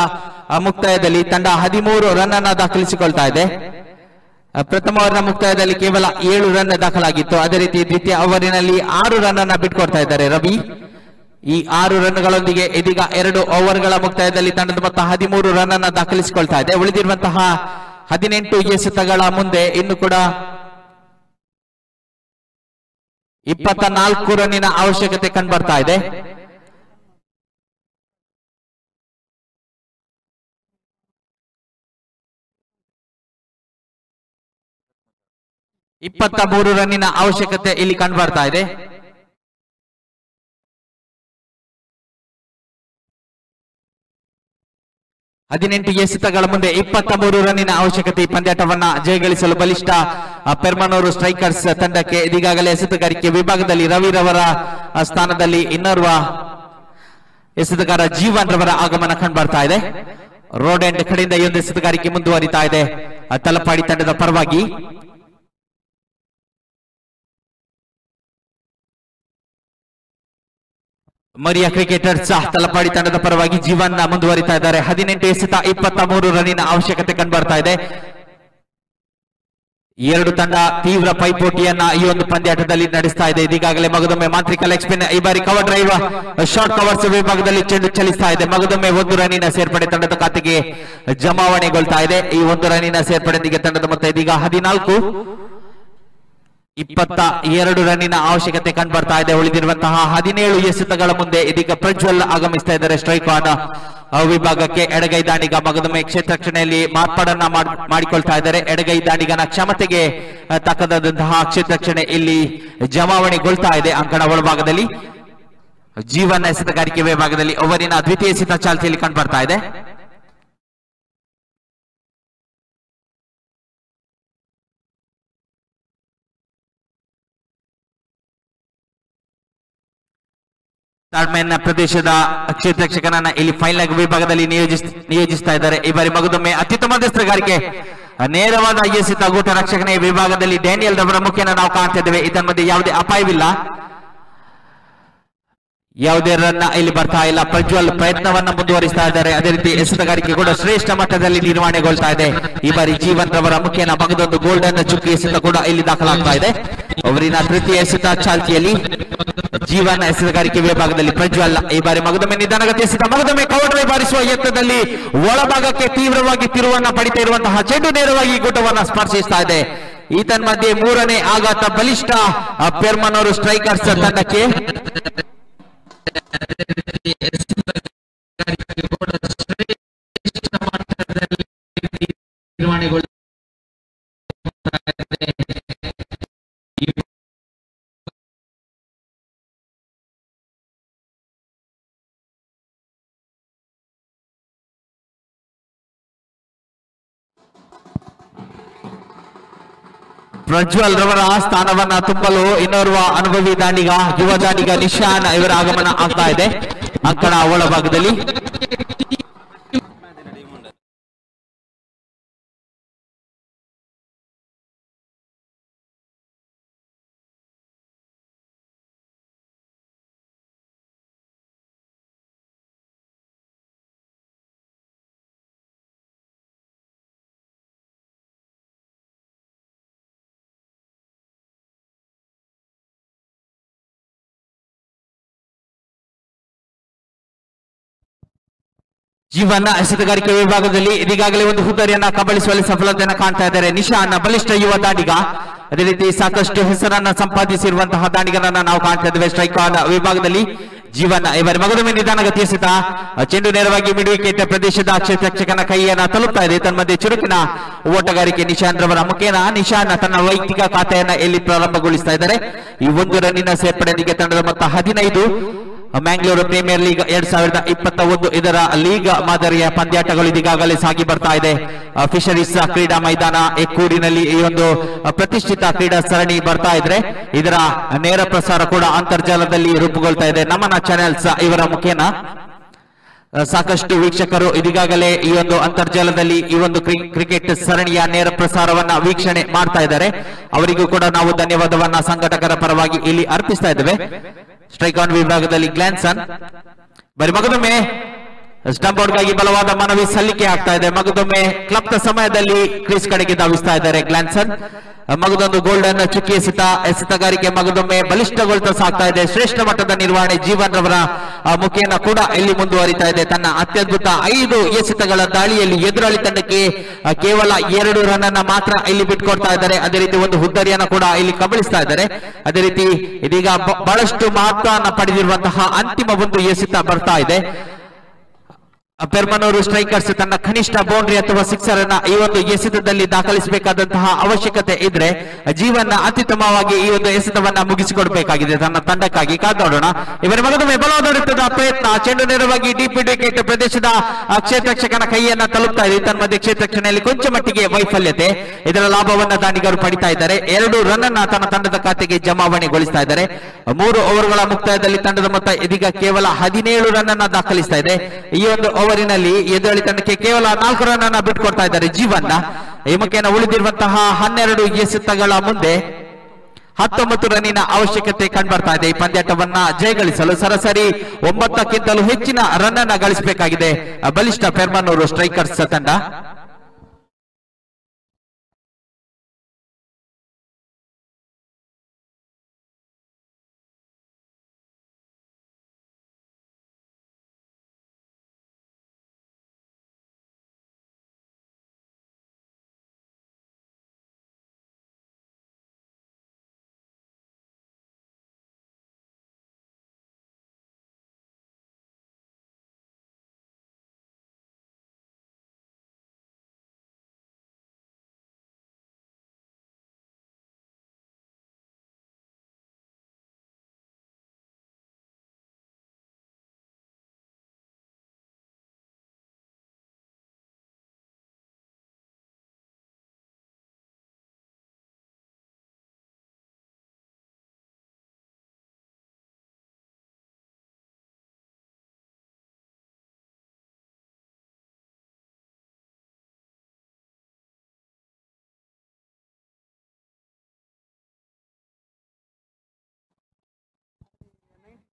ಮುಕ್ತಾಯದಲ್ಲಿ ತಂಡ 13 ರನ್ ಅನ್ನ ದಾಖಲಿಸಿಕೊಳ್ತಾ ಇದೆ. ಪ್ರಥಮ ಓವರ್ನ ಮುಕ್ತಾಯದಲ್ಲಿ ಕೇವಲ 7 ರನ್ ದಾಖಲಾಗಿತ್ತು. ಅದೇ ರೀತಿ ದ್ವಿತೀಯ ಓವರಿನಲ್ಲಿ 6 ರನ್ ಅನ್ನ ಬಿಟ್ಕೊಡ್ತಾ ಇದ್ದಾರೆ ರವಿ. ಈ 6 ರನ್ಗಳೊಂದಿಗೆ ಇದೀಗ 2 ಓವರ್ಗಳ ಮುಕ್ತಾಯದಲ್ಲಿ ತಂಡದ ಮೊತ್ತ 13 ರನ್ ಅನ್ನ ದಾಖಲಿಸಿಕೊಳ್ತಾ ಇದೆ. ಉಳಿದಿರುವಂತಹ 18 ಎಸೆತಗಳ ಮುಂದೆ ಇನ್ನು ಕೂಡ 24 ರನ್ನಿನ ಅವಶ್ಯಕತೆ ಕಂಡುಬರ್ತಾ ಇದೆ. ಇಪ್ಪತ್ತ 3 ರನ್ನಿನ ಅವಶ್ಯಕತೆ ಇಲ್ಲಿ ಕಂಡುಬರ್ತಾ ಇದೆ. ಹದಿನೆಂಟು ಎಸೆತಗಳ ಮುಂದೆ 23 ರನ್ನಿನ ಅವಶ್ಯಕತೆ ಈ ಪಂದ್ಯಾಟವನ್ನ ಜಯಗಳಿಸಲು ಬಲಿಷ್ಠ ಪೆರ್ಮನೂರು ಸ್ಟ್ರೈಕರ್ಸ್ ತಂಡಕ್ಕೆ. ಇದೀಗಾಗಲೇ ಎಸೆತಗಾರಿಕೆ ವಿಭಾಗದಲ್ಲಿ ರವಿರವರ ಸ್ಥಾನದಲ್ಲಿ ಇನ್ನೋರ್ವ ಎಸೆತಗಾರ ಜೀವನ್ ರವರ ಆಗಮನ ಕಂಡುಬರ್ತಾ ಇದೆ. ರೋಡ್ ಎಂಡ್ ಕಡೆಯಿಂದ ಈ ಒಂದು ಎಸೆತಗಾರಿಕೆ ಮುಂದುವರಿತಾ ಇದೆ ತಲಪಾಡಿ ತಂಡದ ಪರವಾಗಿ. ಮರಿಯಾ ಕ್ರಿಕೆಟರ್ಸ್ ತಲಪಾಡಿ ತಂಡದ ಪರವಾಗಿ ಜೀವನ್ ಮುಂದುವರಿತಾ ಇದ್ದಾರೆ. 18 ಎಸೆತ 23 ರನ್ನಿನ ಅವಶ್ಯಕತೆ ಕಂಡುಬರ್ತಾ ಇದೆ. ಎರಡು ತಂಡ ತೀವ್ರ ಪೈಪೋಟಿಯನ್ನ ಈ ಒಂದು ಪಂದ್ಯಾಟದಲ್ಲಿ ನಡೆಸ್ತಾ ಇದೆ. ಇದೀಗಾಗಲೇ ಮಗದೊಮ್ಮೆ ಮಾಂತ್ರಿಕ ಲೆಗ್ ಸ್ಪಿನ್, ಈ ಬಾರಿ ಕವರ್ ಡ್ರೈವ್ ಶಾರ್ಟ್ ಕವರ್ಸ್ ವಿಭಾಗದಲ್ಲಿ ಚೆಂಡು ಚಲಿಸ್ತಾ ಇದೆ. ಮಗದೊಮ್ಮೆ 1 ರನ್ನಿನ ಸೇರ್ಪಡೆ ತಂಡದ ಖಾತೆಗೆ ಜಮಾವಣೆಗೊಳ್ತಾ ಇದೆ. ಈ 1 ರನ್ನಿನ ಸೇರ್ಪಡೆಯೊಂದಿಗೆ ತಂಡದ ಮೊತ್ತ ಇದೀಗ 14. 22 ರನ್ನಿನ ಅವಶ್ಯಕತೆ ಕಂಡುಬರ್ತಾ ಇದೆ. ಉಳಿದಿರುವಂತಹ 17 ಎಸೆತಗಳ ಮುಂದೆ ಇದೀಗ ಪ್ರಜ್ವಲ್ ಆಗಮಿಸ್ತಾ ಇದ್ದಾರೆ ಸ್ಟ್ರೈಕ್ ಆನ್ ವಿಭಾಗಕ್ಕೆ. ಎಡಗೈ ದಾಂಡಿಗ ಮಗದೊಮ್ಮೆ ಕ್ಷೇತ್ರ ರಕ್ಷಣೆಯಲ್ಲಿ ಮಾರ್ಪಾಡನ್ನ ಮಾಡಿಕೊಳ್ತಾ ಇದ್ದಾರೆ. ಎಡಗೈ ದಾಂಡಿಗನ ಕ್ಷಮತೆಗೆ ತಕ್ಕದಂತಹ ಕ್ಷೇತ್ರ ರಕ್ಷಣೆ ಇಲ್ಲಿ ಜಮಾವಣೆಗೊಳ್ತಾ ಇದೆ ಅಂಕಣ ಒಳಭಾಗದಲ್ಲಿ. ಜೀವನ ಎಸೆತಗಾರಿಕೆ ವಿಭಾಗದಲ್ಲಿ ಓವರಿನ ದ್ವಿತೀಯ ಎಸೆತ ಚಾಲ್ತಿಯಲ್ಲಿ ಕಂಡುಬರ್ತಾ ಇದೆ. ಪ್ರದೇಶದ ಕ್ಷೇತ್ರ ರಕ್ಷಕನನ್ನ ಇಲ್ಲಿ ಫೈನಲ್ ಲೆಗ್ ವಿಭಾಗದಲ್ಲಿ ನಿಯೋಜಿಸ್ತಾ ಇದ್ದಾರೆ. ಈ ಬಾರಿ ಮಗದೊಮ್ಮೆ ಅತ್ಯುತ್ತಮ ಎಸೆತಗಾರಿಕೆ, ನೇರವಾದ ಎಸೆತ ಗೂಟ ರಕ್ಷಕನ ವಿಭಾಗದಲ್ಲಿ ಡ್ಯಾನಿಯಲ್ ರವರ ಮುಖೇನ ನಾವು ಕಾಣ್ತಾ ಇದ್ದೇವೆ. ಇದರ ಮಧ್ಯೆ ಯಾವುದೇ ಅಪಾಯವಿಲ್ಲ, ಯಾವುದೇ ರನ್ ಇಲ್ಲಿ ಬರ್ತಾ ಇಲ್ಲ. ಪ್ರಜ್ವಲ್ ಪ್ರಯತ್ನವನ್ನ ಮುಂದುವರಿಸ್ತಾ ಇದ್ದಾರೆ. ಅದೇ ರೀತಿ ಎಸೆತಗಾರಿಕೆ ಕೂಡ ಶ್ರೇಷ್ಠ ಮಟ್ಟದಲ್ಲಿ ನಿರ್ವಹಣೆಗೊಳ್ತಾ ಇದೆ. ಈ ಬಾರಿ ಜೀವನ್ ರವರ ಮುಖೇನ ಮಗದೊಂದು ಗೋಲ್ಡನ್ ಚುಕ್ಕಿ ಎಸೆತ ಕೂಡ ಇಲ್ಲಿ ದಾಖಲಾಗ್ತಾ ಇದೆ. ಅವರಿನ ತೃತೀಯ ಎಸೆತ ಚಾಲ್ತಿಯಲ್ಲಿ ಜೀವನ ಎಸೆತಗಾರಿಕೆ ವಿಭಾಗದಲ್ಲಿ ಪ್ರಜ್ವಲ್ ಈ ಬಾರಿ ಮಗದೊಮ್ಮೆ ನಿಧಾನಗತಿ ಎಸೆತ, ಮಗದೊಮ್ಮೆ ಕವರ್ ಡ್ರೈವ್ ಬಾರಿಸುವ ಯತ್ನದಲ್ಲಿ ಒಳಭಾಗಕ್ಕೆ ತೀವ್ರವಾಗಿ ತಿರುವನ್ನ ಪಡಿತಾ ಇರುವಂತಹ ಚೆಂಡು ನೇರವಾಗಿ ಗೂಟವನ್ನ ಸ್ಪರ್ಶಿಸ್ತಾ ಇದೆ. ಈತನ್ಮಧ್ಯೆ 3ನೇ ಆಘಾತ ಬಲಿಷ್ಠ ಪೆರ್ಮನೂರು ಸ್ಟ್ರೈಕರ್ಸ್ ತಂಡಕ್ಕೆ. ಪ್ರಜ್ವಲ್ ರವರ ಸ್ಥಾನವನ್ನ ತುಂಬಲು ಇನ್ನೋರ್ವ ಅನುಭವಿ ದಾಂಡಿಗ, ಯುವ ದಾಂಡಿಗ ನಿಶಾನ್ ಇವರ ಆಗಮನ ಆಗ್ತಾ ಇದೆ ಅಂಕಣ ಒಳಭಾಗದಲ್ಲಿ. ಜೀವನ ಎಸೆತಗಾರಿಕೆ ವಿಭಾಗದಲ್ಲಿ ಇದೀಗಾಗಲೇ ಒಂದು ಹುದ್ದರಿಯನ್ನ ಕಬಳಿಸುವಲ್ಲಿ ಸಫಲತೆಯನ್ನು ಕಾಣ್ತಾ ಇದ್ದಾರೆ ನಿಶಾನ್, ಬಲಿಷ್ಠ ಯುವ ದಾಂಡಿಗ. ಅದೇ ರೀತಿ ಸಾಕಷ್ಟು ಹೆಸರನ್ನ ಸಂಪಾದಿಸಿರುವಂತಹ ದಾಂಡಿಗರನ್ನ ನಾವು ಕಾಣ್ತಾ ಇದ್ದೇವೆ. ಸ್ಟ್ರೈಕ್ ಆನ್ ವಿಭಾಗದಲ್ಲಿ ಜೀವನ ಇವರ ಮಗದೊಮ್ಮೆ ನಿಧಾನಗತಿಯ ಎಸೆತ, ಚೆಂಡು ನೇರವಾಗಿ ಮಿಡ್ ವಿಕೆಟ್ ಪ್ರದೇಶದ ಕ್ಷೇತ್ರಕ್ಷಕನ ಕೈಯನ್ನ ತಲುಪ್ತಾ ಇದೆ. ತನ್ಮಧ್ಯೆ ಚುರುಕಿನ ಓಟಗಾರಿಕೆ ನಿಶಾನ್ ರವರ ಮುಖೇನ ನಿಶಾನ್ ತನ್ನ ವೈಯಕ್ತಿಕ ಖಾತೆಯನ್ನ ಇಲ್ಲಿ ಪ್ರಾರಂಭಗೊಳಿಸ್ತಾ ಇದ್ದಾರೆ. ಈ ಒಂದು ರನ್ನಿನ ಸೇರ್ಪಡೆಯೊಂದಿಗೆ ತಂಡದ ಮೊತ್ತ 15. ಮ್ಯಾಂಗ್ಳೂರು ಪ್ರೀಮಿಯರ್ ಲೀಗ್ 2021 ಇದರ ಲೀಗ್ ಮಾದರಿಯ ಪಂದ್ಯಾಟಗಳು ಇದೀಗಾಗಲೇ ಸಾಗಿ ಬರ್ತಾ ಇದೆ. ಫಿಶರೀಸ್ ಕ್ರೀಡಾ ಮೈದಾನ ಎಕ್ಕೂರಿನಲ್ಲಿ ಈ ಒಂದು ಪ್ರತಿಷ್ಠಿತ ಕ್ರೀಡಾ ಸರಣಿ ಬರ್ತಾ ಇದ್ರೆ ಇದರ ನೇರ ಪ್ರಸಾರ ಕೂಡ ಅಂತರ್ಜಾಲದಲ್ಲಿ ರೂಪುಗೊಳ್ತಾ ಇದೆ. ನಮನ ಚಾನೆಲ್ಸ್ ಇವರ ಮುಖೇನ ಸಾಕಷ್ಟು ವೀಕ್ಷಕರು ಇದೀಗಾಗಲೇ ಈ ಒಂದು ಅಂತರ್ಜಾಲದಲ್ಲಿ ಈ ಒಂದು ಕ್ರಿಕೆಟ್ ಸರಣಿಯ ನೇರ ಪ್ರಸಾರವನ್ನ ವೀಕ್ಷಣೆ ಮಾಡ್ತಾ ಇದ್ದಾರೆ. ಅವರಿಗೂ ಕೂಡ ನಾವು ಧನ್ಯವಾದವನ್ನ ಸಂಘಟಕರ ಪರವಾಗಿ ಇಲ್ಲಿ ಅರ್ಪಿಸ್ತಾ ಇದ್ದೇವೆ. ಸ್ಟ್ರೈಕ್ ಆನ್ ವಿಭಾಗದಲ್ಲಿ ಗ್ಲಾನ್ಸನ್ ಬರೀ ಮಗದೊಮ್ಮೆ ಸ್ಟಂಪ್ ಔಟ್ಗಾಗಿ ಬಲವಾದ ಮನವಿ ಸಲ್ಲಿಕೆ ಆಗ್ತಾ ಇದೆ. ಮಗದೊಮ್ಮೆ ಕ್ಲಬ್ ಸಮಯದಲ್ಲಿ ಕ್ರೀಸ್ ಕಡೆಗೆ ಧಾವಿಸ್ತಾ ಇದ್ದಾರೆ ಗ್ಲಾನ್ಸನ್. ಮಗದೊಂದು ಗೋಲ್ಡನ್ ಚುಕ್ಕಿ ಎಸೆತಗಾರಿಕೆ ಮಗದೊಮ್ಮೆ ಬಲಿಷ್ಠಗೊಳ್ತಾ ಸಾಗ್ತಾ ಇದೆ. ಶ್ರೇಷ್ಠ ಮಟ್ಟದ ನಿರ್ವಹಣೆ ಜೀವನ್ ರವರ ಮುಖೇನ ಕೂಡ ಇಲ್ಲಿ ಮುಂದುವರಿತಾ ಇದೆ. ತನ್ನ ಅತ್ಯದ್ಭುತ 5 ಎಸೆತಗಳ ದಾಳಿಯಲ್ಲಿ ಎದುರಾಳಿ ತಂಡಕ್ಕೆ ಕೇವಲ 2 ರನ್ ಅನ್ನ ಮಾತ್ರ ಇಲ್ಲಿ ಬಿಟ್ಕೊಡ್ತಾ ಇದ್ದಾರೆ. ಅದೇ ರೀತಿ ಒಂದು ಹುದ್ದರಿಯನ್ನ ಕೂಡ ಇಲ್ಲಿ ಕಬಳಿಸ್ತಾ ಇದ್ದಾರೆ. ಅದೇ ರೀತಿ ಇದೀಗ ಬಹಳಷ್ಟು ಮಹತ್ವವನ್ನು ಪಡೆದಿರುವಂತಹ ಅಂತಿಮ ಒಂದು ಎಸೆತ ಬರ್ತಾ ಇದೆ. ಪೆರ್ಮನೂರು ಸ್ಟ್ರೈಕರ್ಸ್ ತನ್ನ ಕನಿಷ್ಠ ಬೌಂಡ್ರಿ ಅಥವಾ ಸಿಕ್ಸರ್ ಅನ್ನ ಈ ಒಂದು ಎಸೆತದಲ್ಲಿ ದಾಖಲಿಸಬೇಕಾದಂತಹ ಅವಶ್ಯಕತೆ ಇದ್ರೆ ಜೀವನ ಅತ್ಯುತ್ತಮವಾಗಿ ಈ ಒಂದು ಎಸೆತವನ್ನ ಮುಗಿಸಿಕೊಡಬೇಕಾಗಿದೆ ತನ್ನ ತಂಡಕ್ಕಾಗಿ. ಕಾದೋಡೋಣ. ಇವರ ಮಗದೊಮ್ಮೆ ಬಲವಾದ ಪ್ರಯತ್ನ, ಚೆಂಡು ನೇರವಾಗಿ ಡೀಪ್ ಮಿಡ್ ವಿಕೆಟ್ ಪ್ರದೇಶದ ಕ್ಷೇತ್ರಕ್ಷಕನ ಕೈಯನ್ನ ತಲುಪ್ತಾ ಇದೆ. ತನ್ಮಧ್ಯೆ ಕ್ಷೇತ್ರಕ್ಷಣೆಯಲ್ಲಿ ಕೊಂಚ ಮಟ್ಟಿಗೆ ವೈಫಲ್ಯತೆ, ಇದರ ಲಾಭವನ್ನ ದಾಂಡಿಗರು ಪಡಿತಾ ಇದ್ದಾರೆ. 2 ರನ್ ಅನ್ನ ತನ್ನ ತಂಡದ ಖಾತೆಗೆ ಜಮಾವಣೆಗೊಳಿಸ್ತಾ ಇದ್ದಾರೆ. 3 ಓವರ್ಗಳ ಮುಕ್ತಾಯದಲ್ಲಿ ತಂಡದ ಮೊತ್ತ ಇದೀಗ ಕೇವಲ 17 ರನ್ ಅನ್ನ ದಾಖಲಿಸ್ತಾ ಇದೆ. ಈ ಒಂದು ಓವರಿನಲ್ಲಿ ಎದುರಾಳಿ ತಂಡಕ್ಕೆ ಕೇವಲ 4 ರನ್ ಅನ್ನ ಬಿಟ್ಕೊಡ್ತಾ ಇದ್ದಾರೆ ಜೀವನ್ನ. ಈ ಮುಖೇನ ಉಳಿದಿರುವಂತಹ 12 ಎಸೆತಗಳ ಮುಂದೆ 19 ರನ್ನಿನ ಅವಶ್ಯಕತೆ ಕಂಡುಬರ್ತಾ ಇದೆ. ಈ ಪಂದ್ಯಾಟವನ್ನ ಜಯಗಳಿಸಲು ಸರಾಸರಿ 9ಕ್ಕಿಂತಲೂ ಹೆಚ್ಚಿನ ರನ್ ಅನ್ನ ಗಳಿಸಬೇಕಾಗಿದೆ ಬಲಿಷ್ಠ ಪೆರ್ಮನೂರು ಸ್ಟ್ರೈಕರ್ಸ್ ತಂಡ.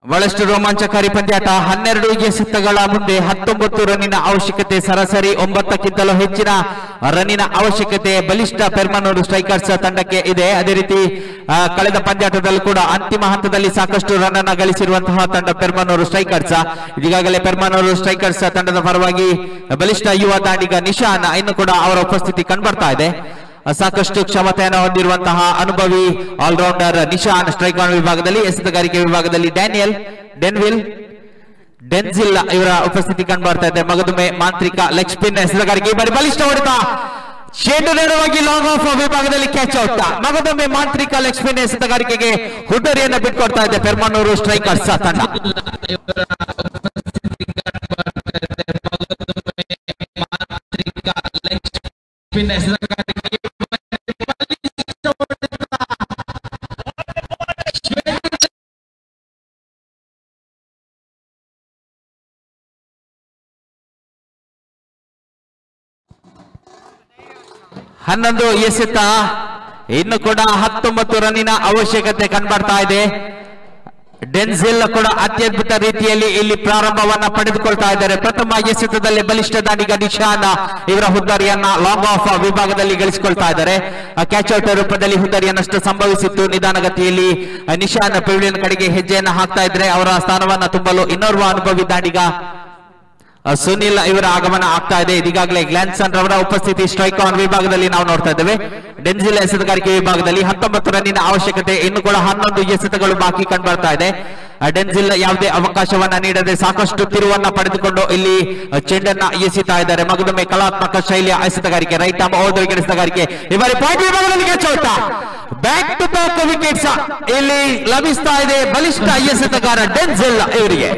ಬಹಳಷ್ಟು ರೋಮಾಂಚಕಾರಿ ಪಂದ್ಯಾಟ. 12 ಎಸೆತಗಳ ಮುಂದೆ 19 ರನ್ನಿನ ಅವಶ್ಯಕತೆ, ಸರಾಸರಿ 9ಕ್ಕಿಂತಲೂ ಹೆಚ್ಚಿನ ರನ್ನಿನ ಅವಶ್ಯಕತೆ ಬಲಿಷ್ಠ ಪೆರ್ಮನೂರು ಸ್ಟ್ರೈಕರ್ಸ್ ತಂಡಕ್ಕೆ ಇದೆ. ಅದೇ ರೀತಿ ಕಳೆದ ಪಂದ್ಯಾಟದಲ್ಲೂ ಕೂಡ ಅಂತಿಮ ಹಂತದಲ್ಲಿ ಸಾಕಷ್ಟು ರನ್ ಅನ್ನ ಗಳಿಸಿರುವಂತಹ ತಂಡ ಪೆರ್ಮನೂರು ಸ್ಟ್ರೈಕರ್ಸ್. ಈಗಾಗಲೇ ಪೆರ್ಮನೂರು ಸ್ಟ್ರೈಕರ್ಸ್ ತಂಡದ ಪರವಾಗಿ ಬಲಿಷ್ಠ ಯುವ ದಾಂಡಿಗ ನಿಶಾನ್ ಇನ್ನು ಕೂಡ ಅವರ ಉಪಸ್ಥಿತಿ ಕಂಡುಬರ್ತಾ ಇದೆ. ಸಾಕಷ್ಟು ಕ್ಷಮತೆಯನ್ನು ಹೊಂದಿರುವಂತಹ ಅನುಭವಿ ಆಲ್ರೌಂಡರ್ ನಿಶಾನ್ ಸ್ಟ್ರೈಕ್ ಆನ್ ವಿಭಾಗದಲ್ಲಿ, ಎಸೆತಗಾರಿಕೆ ವಿಭಾಗದಲ್ಲಿ ಡೆನ್ಸಿಲ್ ಇವರ ಉಪಸ್ಥಿತಿ ಕಂಡು ಬರ್ತಾ ಇದೆ. ಮಗದೊಮ್ಮೆ ಮಾಂತ್ರಿಕ ಲೆಗ್ ಸ್ಪಿನ್ ಎಸೆತಗಾರಿಕೆ ಬಾರಿ ಬಲಿಷ್ಠ ಹೊಡೆತ, ಚೆಂಡು ನೇರವಾಗಿ ಲಾಂಗ್ ಆಫ್ ವಿಭಾಗದಲ್ಲಿ ಕ್ಯಾಚ್ ಔಟ್. ಮಗದೊಮ್ಮೆ ಮಾಂತ್ರಿಕ ಲೆಗ್ ಸ್ಪಿನ್ ಎಸೆತಗಾರಿಕೆಗೆ ಹುದ್ದರಿಯನ್ನು ಬಿಟ್ಕೊಡ್ತಾ ಇದೆ ಪೆರ್ಮನೂರು ಸ್ಟ್ರೈಕರ್ಸ್ ತಂಡ. ಹನ್ನೊಂದು ಎಸೆತ, ಇನ್ನು ಕೂಡ 19 ರನ್ನಿನ ಅವಶ್ಯಕತೆ ಕಂಡುಬರ್ತಾ ಇದೆ. ಡೆನ್ಸಿಲ್ ಕೂಡ ಅತ್ಯದ್ಭುತ ರೀತಿಯಲ್ಲಿ ಇಲ್ಲಿ ಪ್ರಾರಂಭವನ್ನ ಪಡೆದುಕೊಳ್ತಾ ಇದ್ದಾರೆ. ಪ್ರಥಮ ಎಸೆತದಲ್ಲಿ ಬಲಿಷ್ಠ ದಾಂಡಿಗ ನಿಶಾನ್ ಇವರ ಹುದ್ದರಿಯನ್ನ ಲಾಂಗ್ ಆಫ್ ವಿಭಾಗದಲ್ಲಿ ಗಳಿಸಿಕೊಳ್ತಾ ಇದ್ದಾರೆ. ಕ್ಯಾಚ್ ಔಟ್ ರೂಪದಲ್ಲಿ ಹುದ್ದರಿಯನ್ನಷ್ಟು ಸಂಭವಿಸಿತ್ತು. ನಿಧಾನಗತಿಯಲ್ಲಿ ನಿಶಾನ್ ಪೆವಿಲಿಯನ್ ಕಡೆಗೆ ಹೆಜ್ಜೆಯನ್ನ ಹಾಕ್ತಾ ಇದ್ರೆ ಅವರ ಸ್ಥಾನವನ್ನ ತುಂಬಲು ಇನ್ನೋರ್ವ ಅನುಭವಿ ದಾಂಡಿಗ ಸುನಿಲ್ ಇವರ ಆಗಮನ ಆಗ್ತಾ ಇದೆ. ಈಗಾಗಲೇ ಗ್ಲಾನ್ಸನ್ ರವರ ಉಪಸ್ಥಿತಿ ಸ್ಟ್ರೈಕ್ ಆನ್ ವಿಭಾಗದಲ್ಲಿ ನಾವು ನೋಡ್ತಾ ಇದ್ದೇವೆ. ಡೆನ್ಸಿಲ್ ಎಸೆತಗಾರಿಕೆ ವಿಭಾಗದಲ್ಲಿ 19 ರನ್ನಿನ ಅವಶ್ಯಕತೆ, ಇನ್ನು ಕೂಡ 11 ಎಸೆತಗಳು ಬಾಕಿ ಕಂಡು ಬರ್ತಾ ಇದೆ. ಡೆನ್ಸಿಲ್ ಯಾವುದೇ ಅವಕಾಶವನ್ನ ನೀಡದೆ ಸಾಕಷ್ಟು ತಿರುವನ್ನ ಪಡೆದುಕೊಂಡು ಇಲ್ಲಿ ಚೆಂಡನ್ನ ಎಸೆತಾ ಇದ್ದಾರೆ. ಮಗದೊಮ್ಮೆ ಕಲಾತ್ಮಕ ಶೈಲಿಯ ಎಸೆತಗಾರಿಕೆ, right arm over the wicket ಎಸೆತಗಾರಿಕೆ. ಈ ಬಾರಿ ಪಾಯಿಂಟ್ ವಿಭಾಗದಲ್ಲಿ ಗೆಚ್ಚೋಟ, ಬ್ಯಾಕ್ ಟು ಬ್ಯಾಕ್ ವಿಕೆಟ್ಸ್ ಇಲ್ಲಿ ಲಭಿಸ್ತಾ ಇದೆ ಬಲಿಷ್ಠ ಎಸೆತಗಾರ ಡೆನ್ಸಿಲ್ ಇವರಿಗೆ.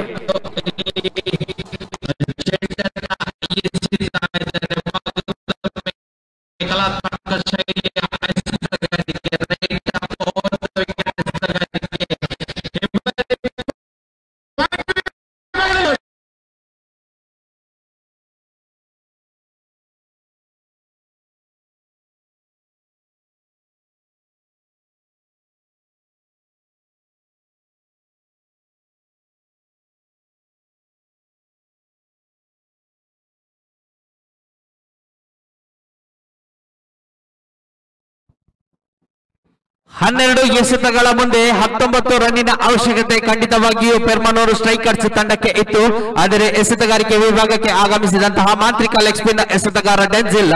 ಹನ್ನೆರಡು ಎಸೆತಗಳ ಮುಂದೆ 19 ರನ್ನಿನ ಅವಶ್ಯಕತೆ ಖಂಡಿತವಾಗಿಯೂ ಪೆರ್ಮನೂರು ಸ್ಟ್ರೈಕರ್ಸ್ ತಂಡಕ್ಕೆ ಇತ್ತು. ಆದರೆ ಎಸೆತಗಾರಿಕೆ ವಿಭಾಗಕ್ಕೆ ಆಗಮಿಸಿದಂತಹ ಮಾಂತ್ರಿಕ ಲೆಗ್ ಸ್ಪಿನ್ ಎಸೆತಗಾರ ಡೆನ್ಸಿಲ್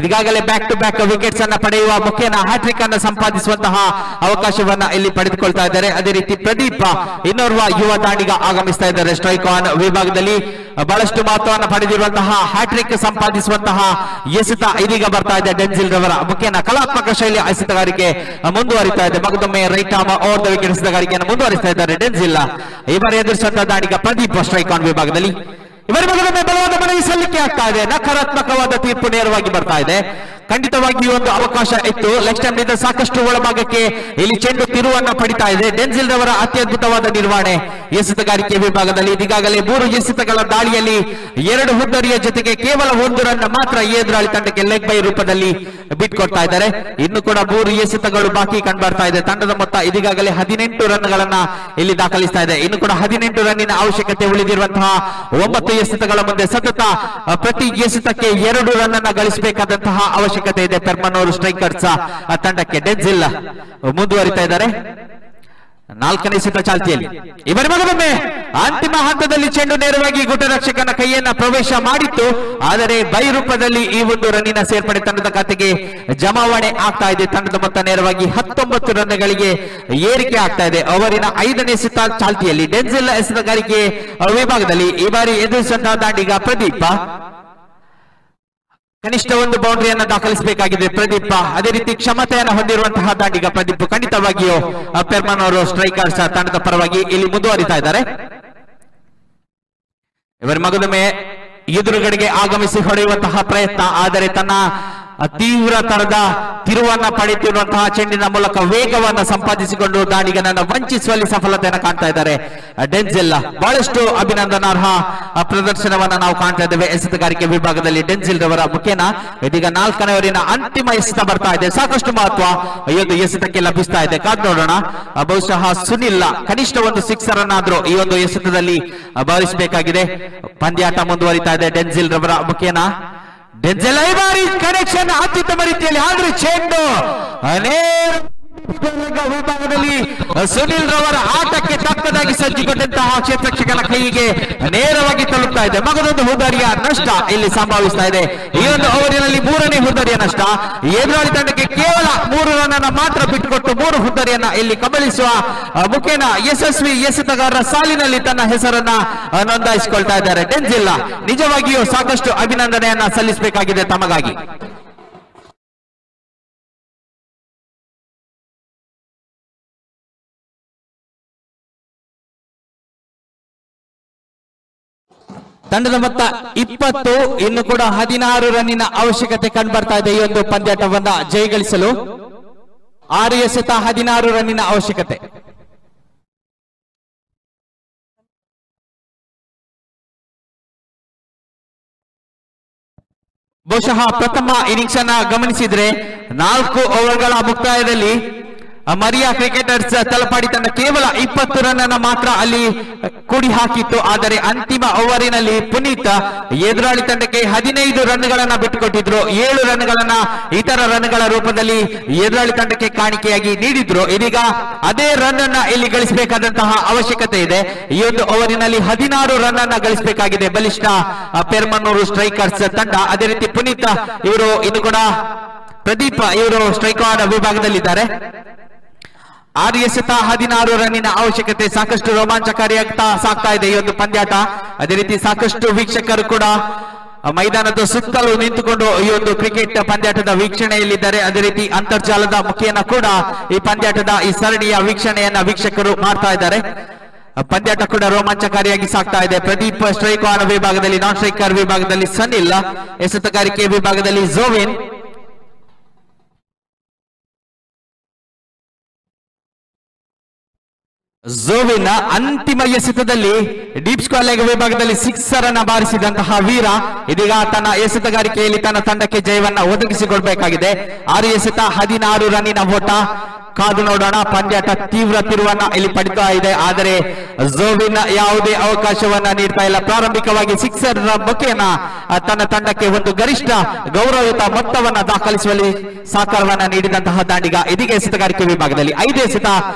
ಈಗಾಗಲೇ ಬ್ಯಾಕ್ ಟು ಬ್ಯಾಕ್ ವಿಕೆಟ್ಸ್ ಅನ್ನ ಪಡೆಯುವ ಮುಖೇನ ಹ್ಯಾಟ್ರಿಕ್ ಅನ್ನು ಸಂಪಾದಿಸುವಂತಹ ಅವಕಾಶವನ್ನ ಇಲ್ಲಿ ಪಡೆದುಕೊಳ್ತಾ ಇದ್ದಾರೆ. ಅದೇ ರೀತಿ ಪ್ರದೀಪ್ ಇನ್ನೋರ್ವ ಯುವ ದಾಂಡಿಗ ಆಗಮಿಸ್ತಾ ಇದ್ದಾರೆ. ಸ್ಟ್ರೈಕ್ ಆನ್ ವಿಭಾಗದಲ್ಲಿ ಬಹಳಷ್ಟು ಮಹತ್ವವನ್ನು ಪಡೆದಿರುವಂತಹ ಹ್ಯಾಟ್ರಿಕ್ ಸಂಪಾದಿಸುವಂತಹ ಎಸೆತ ಇದೀಗ ಬರ್ತಾ ಇದೆ. ಡೆನ್ಸಿಲ್ ರವರ ಮುಖೇನ ಕಲಾತ್ಮಕ ಶೈಲಿಯ ಎಸೆತಗಾರಿಕೆ ಮುಂದುವರಿತಾ ಇದೆ. ಮಗದೊಮ್ಮೆ right arm over the wicket ಎಸೆತಗಾರಿಕೆಯನ್ನು ಮುಂದುವರಿಸ್ತಾ ಇದ್ದಾರೆ ಡೆನ್ಸಿಲ್. ಈ ಬಾರಿ ಎದುರಿಸುವಂತಹ ದಾಂಡಿಗ ಪ್ರದೀಪ್ ಸ್ಟ್ರೈಕ್ ಆನ್ ವಿಭಾಗದಲ್ಲಿ. ಇವರ ಮಗದೊಮ್ಮೆ ಬಲವಾದ ಮನವಿ ಸಲ್ಲಿಕೆ ಆಗ್ತಾ ಇದೆ. ನಕಾರಾತ್ಮಕವಾದ ತೀರ್ಪು ನೇರವಾಗಿ ಬರ್ತಾ ಇದೆ. ಖಂಡಿತವಾಗಿಯೂ ಒಂದು ಅವಕಾಶ ಇತ್ತು. ಲೆಗ್ ಸ್ಟಂಪ್ ನಿಂದ ಸಾಕಷ್ಟು ಒಳಭಾಗಕ್ಕೆ ಇಲ್ಲಿ ಚೆಂಡು ತಿರುವನ್ನ ಪಡಿತಾ ಇದೆ. ಡೆನ್ಸಿಲ್ ರವರ ಅತ್ಯದ್ಭುತವಾದ ನಿರ್ವಹಣೆ ಎಸೆತಗಾರಿಕೆ ವಿಭಾಗದಲ್ಲಿ. ಈಗಾಗಲೇ 3 ಎಸೆತಗಳ ದಾಳಿಯಲ್ಲಿ 2 ಹುದ್ದರಿಯ ಜೊತೆಗೆ ಕೇವಲ 1 ರನ್ ಮಾತ್ರ ಎದುರಾಳಿ ತಂಡಕ್ಕೆ ಲೆಗ್ ಬೈ ರೂಪದಲ್ಲಿ ಬಿಟ್ಕೊಡ್ತಾ ಇದ್ದಾರೆ. ಇನ್ನು ಕೂಡ 3 ಎಸೆತಗಳು ಬಾಕಿ ಕಂಡುಬರ್ತಾ ಇದೆ. ತಂಡದ ಮೊತ್ತ ಇದೀಗಾಗಲೇ 18 ರನ್ಗಳನ್ನ ಇಲ್ಲಿ ದಾಖಲಿಸ್ತಾ ಇದೆ. ಇನ್ನು ಕೂಡ 18 ರನ್ನಿನ ಅವಶ್ಯಕತೆ ಉಳಿದಿರುವಂತಹ 9 ಎಸೆತಗಳ ಮುಂದೆ ಸತತ ಪ್ರತಿ ಎಸೆತಕ್ಕೆ 2 ರನ್ ಅನ್ನ ಗಳಿಸಬೇಕಾದಂತಹ ಅವಶ್ಯಕತೆ ಇದೆ ಪೆರ್ಮನೂರು ಸ್ಟ್ರೈಕರ್ಸ್ ತಂಡಕ್ಕೆ. ಡೆನ್ಸಿಲ್ ಮುಂದುವರಿತಾ ಇದ್ದಾರೆ 4ನೇ ಎಸೆತ ಚಾಲ್ತಿಯಲ್ಲಿ. ಇವರ ಮಗದೊಮ್ಮೆ ಅಂತಿಮ ಹಂತದಲ್ಲಿ ಚೆಂಡು ನೇರವಾಗಿ ಗುಟರಕ್ಷಕನ ಕೈಯನ್ನ ಪ್ರವೇಶ ಮಾಡಿತ್ತು. ಆದರೆ ಬೈ ರೂಪದಲ್ಲಿ ಈ ಒಂದು ರನ್ನಿನ ಸೇರ್ಪಡೆ ತಂಡದ ಖಾತೆಗೆ ಜಮಾವಣೆ ಆಗ್ತಾ ಇದೆ. ತಂಡದ ಮೊತ್ತ ನೇರವಾಗಿ 19 ರನ್ಗಳಿಗೆ ಏರಿಕೆ ಆಗ್ತಾ ಇದೆ. ಅವರಿನ 5ನೇ ಎಸೆತ ಚಾಲ್ತಿಯಲ್ಲಿ ಡೆನ್ಸಿಲ್ ಎಸೆತಗಾರಿಕೆ ವಿಭಾಗದಲ್ಲಿ ಈ ಬಾರಿ ಎದುರಿಸುವಂತಹ ದಾಂಡಿಗ ಪ್ರದೀಪ. ಕನಿಷ್ಠ 1 ಬೌಂಡ್ರಿಯನ್ನು ದಾಖಲಿಸಬೇಕಾಗಿದೆ ಪ್ರದೀಪ. ಅದೇ ರೀತಿ ಕ್ಷಮತೆಯನ್ನು ಹೊಂದಿರುವಂತಹ ದಾಂಡಿಗ ಪ್ರದೀಪ್ ಖಂಡಿತವಾಗಿಯೂ ಪೆರ್ಮನೂರು ಸ್ಟ್ರೈಕರ್ಸ್ ತಂಡದ ಪರವಾಗಿ ಇಲ್ಲಿ ಮುಂದುವರಿತಾ ಇದ್ದಾರೆ. ಇವರ ಮಗದೊಮ್ಮೆ ಎದುರುಗಡೆಗೆ ಆಗಮಿಸಿ ಹೊಡೆಯುವಂತಹ ಪ್ರಯತ್ನ, ಆದರೆ ತನ್ನ ತೀವ್ರ ತರದ ತಿರುವನ್ನ ಪಡೆಯುತ್ತಿರುವಂತಹ ಚೆಂಡಿನ ಮೂಲಕ ವೇಗವನ್ನು ಸಂಪಾದಿಸಿಕೊಂಡು ದಾಂಡಿಗನನ್ನು ವಂಚಿಸುವಲ್ಲಿ ಸಫಲತೆಯನ್ನು ಕಾಣ್ತಾ ಇದ್ದಾರೆ ಡೆನ್ಸಿಲ್. ಬಹಳಷ್ಟು ಅಭಿನಂದನಾರ್ಹ ಪ್ರದರ್ಶನವನ್ನ ನಾವು ಕಾಣ್ತಾ ಇದ್ದೇವೆ ಎಸೆತಗಾರಿಕೆ ವಿಭಾಗದಲ್ಲಿ ಡೆನ್ಸಿಲ್ ರವರ ಮುಖೇನ. ಇದೀಗ 4ನೇ ಓವರಿನ ಅಂತಿಮ ಎಸೆತ ಬರ್ತಾ ಇದೆ. ಸಾಕಷ್ಟು ಮಹತ್ವ ಈ ಒಂದು ಎಸೆತಕ್ಕೆ ಲಭಿಸ್ತಾ ಇದೆ. ಕಾದ್ ನೋಡೋಣ. ಬಹುಶಃ ಸುನಿಲ್ ಕನಿಷ್ಠ 1 ಸಿಕ್ಸರ್ ಅನ್ನಾದ್ರೂ ಈ ಒಂದು ಎಸೆತದಲ್ಲಿ ಬಾರಿಸಬೇಕಾಗಿದೆ. ಪಂದ್ಯಾಟ ಮುಂದುವರಿತಾ ಇದೆ ಡೆನ್ಸಿಲ್ ರವರ ಮುಖೇನ. ಡೆನ್ಸಿಲ್ ಈ ಬಾರಿ ಕನೆಕ್ಷನ್ ಅತ್ಯುತ್ತಮ ರೀತಿಯಲ್ಲಿ, ಆದ್ರೆ ಚೆಂಡು ವಿಭಾಗದಲ್ಲಿ ಸುನಿಲ್ ರವರ ಆಟಕ್ಕೆ ತಕ್ಕದಾಗಿ ಸಜ್ಜುಗೊಂಡಂತಹ ಕ್ಷೇತ್ರಕ್ಷಕನ ಕೈಗೆ ನೇರವಾಗಿ ತಲುಪ್ತಾ ಇದೆ. ಮಗದೊಂದು ಹುದ್ದರಿಯ ನಷ್ಟ ಇಲ್ಲಿ ಸಂಭವಿಸ್ತಾ ಇದೆ. ಈ ಒಂದು ಓವರಿನಲ್ಲಿ 3ನೇ ಹುದ್ದರಿಯ ನಷ್ಟ. ಎದುರಾಳಿ ತಂಡಕ್ಕೆ ಕೇವಲ 3 ರನ್ ಅನ್ನು ಮಾತ್ರ ಬಿಟ್ಟುಕೊಟ್ಟು 3 ಹುದ್ದರಿಯನ್ನ ಇಲ್ಲಿ ಕಬಳಿಸುವ ಮುಖೇನ ಯಶಸ್ವಿ ಎಸೆತಗಾರರ ಸಾಲಿನಲ್ಲಿ ತನ್ನ ಹೆಸರನ್ನ ನೋಂದಾಯಿಸಿಕೊಳ್ತಾ ಇದ್ದಾರೆ ಡೆನ್ಸಿಲ್. ನಿಜವಾಗಿಯೂ ಸಾಕಷ್ಟು ಅಭಿನಂದನೆಯನ್ನ ಸಲ್ಲಿಸಬೇಕಾಗಿದೆ ತಮಗಾಗಿ. ತಂಡದ ಮೊತ್ತ 20, ಇನ್ನು ಕೂಡ 16 ರನ್ನಿನ ಅವಶ್ಯಕತೆ ಕಂಡುಬರ್ತಾ ಇದೆ ಈ ಒಂದು ಪಂದ್ಯಾಟವನ್ನ ಜಯಗಳಿಸಲು. 6 ಎಸೆತ 16 ರನ್ನಿನ ಅವಶ್ಯಕತೆ. ಬಹುಶಃ ಪ್ರಥಮ ಇನ್ನಿಂಗ್ಸ್ ಅನ್ನ ಗಮನಿಸಿದ್ರೆ 4 ಓವರ್ಗಳ ಮುಕ್ತಾಯದಲ್ಲಿ ಮರಿಯಾ ಕ್ರಿಕೆಟರ್ಸ್ ತಲಪಾಡಿ ತಂಡ ಕೇವಲ 20 ರನ್ ಅನ್ನು ಮಾತ್ರ ಅಲ್ಲಿ ಕೂಡಿ ಹಾಕಿತ್ತು. ಆದರೆ ಅಂತಿಮ ಓವರಿನಲ್ಲಿ ಪುನೀತ್ ಎದುರಾಳಿ ತಂಡಕ್ಕೆ 15 ರನ್ಗಳನ್ನ ಬಿಟ್ಟುಕೊಟ್ಟಿದ್ರು. 7 ರನ್ಗಳನ್ನ ಇತರ ರನ್ಗಳ ರೂಪದಲ್ಲಿ ಎದುರಾಳಿ ತಂಡಕ್ಕೆ ಕಾಣಿಕೆಯಾಗಿ ನೀಡಿದ್ರು. ಇದೀಗ ಅದೇ ರನ್ ಅನ್ನ ಇಲ್ಲಿ ಗಳಿಸಬೇಕಾದಂತಹ ಅವಶ್ಯಕತೆ ಇದೆ. ಈ ಒಂದು ಓವರಿನಲ್ಲಿ 16 ರನ್ ಅನ್ನ ಗಳಿಸಬೇಕಾಗಿದೆ ಬಲಿಷ್ಠ ಪೆರ್ಮನ್ನೂರು ಸ್ಟ್ರೈಕರ್ಸ್ ತಂಡ. ಅದೇ ರೀತಿ ಪುನೀತ್ ಇವರು ಇನ್ನು ಕೂಡ ಪ್ರದೀಪ್ ಇವರು ಸ್ಟ್ರೈಕ್ ವಿಭಾಗದಲ್ಲಿದ್ದಾರೆ. 6 ಎಸೆತ 16 ರನ್ನಿನ ಅವಶ್ಯಕತೆ. ಸಾಕಷ್ಟು ರೋಮಾಂಚಕಾರಿಯಾಗ್ತಾ ಸಾಗ್ತಾ ಇದೆ ಈ ಒಂದು ಪಂದ್ಯಾಟ. ಅದೇ ರೀತಿ ಸಾಕಷ್ಟು ವೀಕ್ಷಕರು ಕೂಡ ಮೈದಾನದ ಸುತ್ತಲೂ ನಿಂತುಕೊಂಡು ಈ ಒಂದು ಕ್ರಿಕೆಟ್ ಪಂದ್ಯಾಟದ ವೀಕ್ಷಣೆಯಲ್ಲಿದ್ದಾರೆ. ಅದೇ ರೀತಿ ಅಂತರ್ಜಾಲದ ಮುಖೇನ ಕೂಡ ಈ ಪಂದ್ಯಾಟದ ಈ ಸರಣಿಯ ವೀಕ್ಷಣೆಯನ್ನ ವೀಕ್ಷಕರು ಮಾಡ್ತಾ ಇದ್ದಾರೆ. ಪಂದ್ಯಾಟ ಕೂಡ ರೋಮಾಂಚಕಾರಿಯಾಗಿ ಸಾಗ್ತಾ ಇದೆ. ಪ್ರದೀಪ್ ಸ್ಟ್ರೈಕ್ ಆನ್ ವಿಭಾಗದಲ್ಲಿ, ನಾನ್ ಸ್ಟ್ರೈಕರ್ ವಿಭಾಗದಲ್ಲಿ ಸನಿಲ್, ಎಸೆತಗಾರಿಕೆ ವಿಭಾಗದಲ್ಲಿ ಜೋವಿನ್. ಜೋವಿನ್ ಅಂತಿಮ ಎಸೆತದಲ್ಲಿ ಡೀಪ್ ಸ್ಕ್ವೇರ್ ವಿಭಾಗದಲ್ಲಿ 6 ಅನ್ನ ಬಾರಿಸಿದಂತಹ ವೀರ ಇದೀಗ ತನ್ನ ಎಸೆತಗಾರಿಕೆಯಲ್ಲಿ ತನ್ನ ತಂಡಕ್ಕೆ ಜಯವನ್ನ ಒದಗಿಸಿಕೊಡ್ಬೇಕಾಗಿದೆ. 6 ಎಸೆತ 16 ರನ್ನಿನ ಓಟ. ಕಾದು ನೋಡೋಣ. ಪಂದ್ಯಾಟ ತೀವ್ರ ತಿರುವನ್ನ ಇಲ್ಲಿ ಪಡಿತಾ ಇದೆ. ಆದರೆ ಜೋವಿನ್ ಯಾವುದೇ ಅವಕಾಶವನ್ನ ನೀಡ್ತಾ ಇಲ್ಲ. ಪ್ರಾರಂಭಿಕವಾಗಿ 6 ಮುಖೇನ ತನ್ನ ತಂಡಕ್ಕೆ ಒಂದು ಗರಿಷ್ಠ ಗೌರವಯುತ ಮೊತ್ತವನ್ನ ದಾಖಲಿಸುವಲ್ಲಿ ಸಹಕಾರವನ್ನ ನೀಡಿದಂತಹ ದಾಂಡಿಗ ಇದೀಗ ಎಸೆತಗಾರಿಕೆ ವಿಭಾಗದಲ್ಲಿ 5 ಎಸೆತ